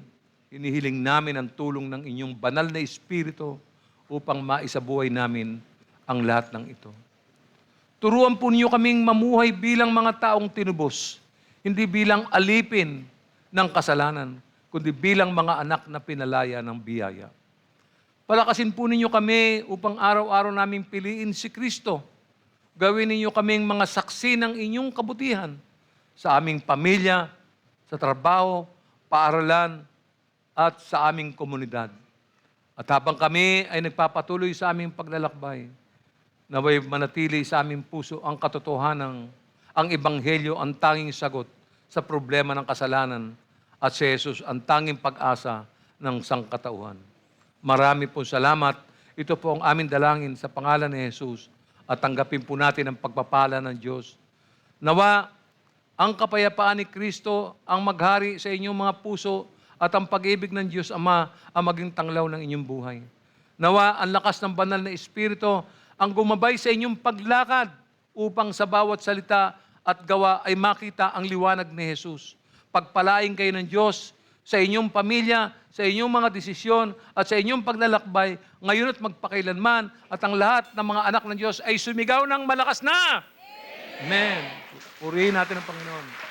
hinihiling namin ang tulong ng inyong banal na Espiritu upang maisabuhay namin ang lahat ng ito. Turuan po niyo kaming mamuhay bilang mga taong tinubos, hindi bilang alipin ng kasalanan, kundi bilang mga anak na pinalaya ng biyaya. Palakasin po ninyo kami upang araw-araw naming piliin si Kristo. Gawin ninyo kaming mga saksi ng inyong kabutihan sa aming pamilya, sa trabaho, paaralan, at sa aming komunidad. At habang kami ay nagpapatuloy sa aming paglalakbay, naway manatili sa aming puso ang katotohanan, ang Ebanghelyo ang tanging sagot sa problema ng kasalanan at si Jesus ang tanging pag-asa ng sangkatauhan. Marami po salamat. Ito po ang aming dalangin sa pangalan ni Jesus at tanggapin po natin ang pagpapala ng Diyos. Nawa, ang kapayapaan ni Kristo ang maghari sa inyong mga puso at ang pag-ibig ng Diyos Ama ang maging tanglaw ng inyong buhay. Nawa, ang lakas ng banal na Espiritu ang gumabay sa inyong paglakad upang sa bawat salita at gawa ay makita ang liwanag ni Jesus. Pagpalain kayo ng Diyos sa inyong pamilya, sa inyong mga desisyon at sa inyong paglalakbay, ngayon at magpakailanman, at ang lahat ng mga anak ng Diyos ay sumigaw ng malakas na! Amen. Purihin natin ang Panginoon.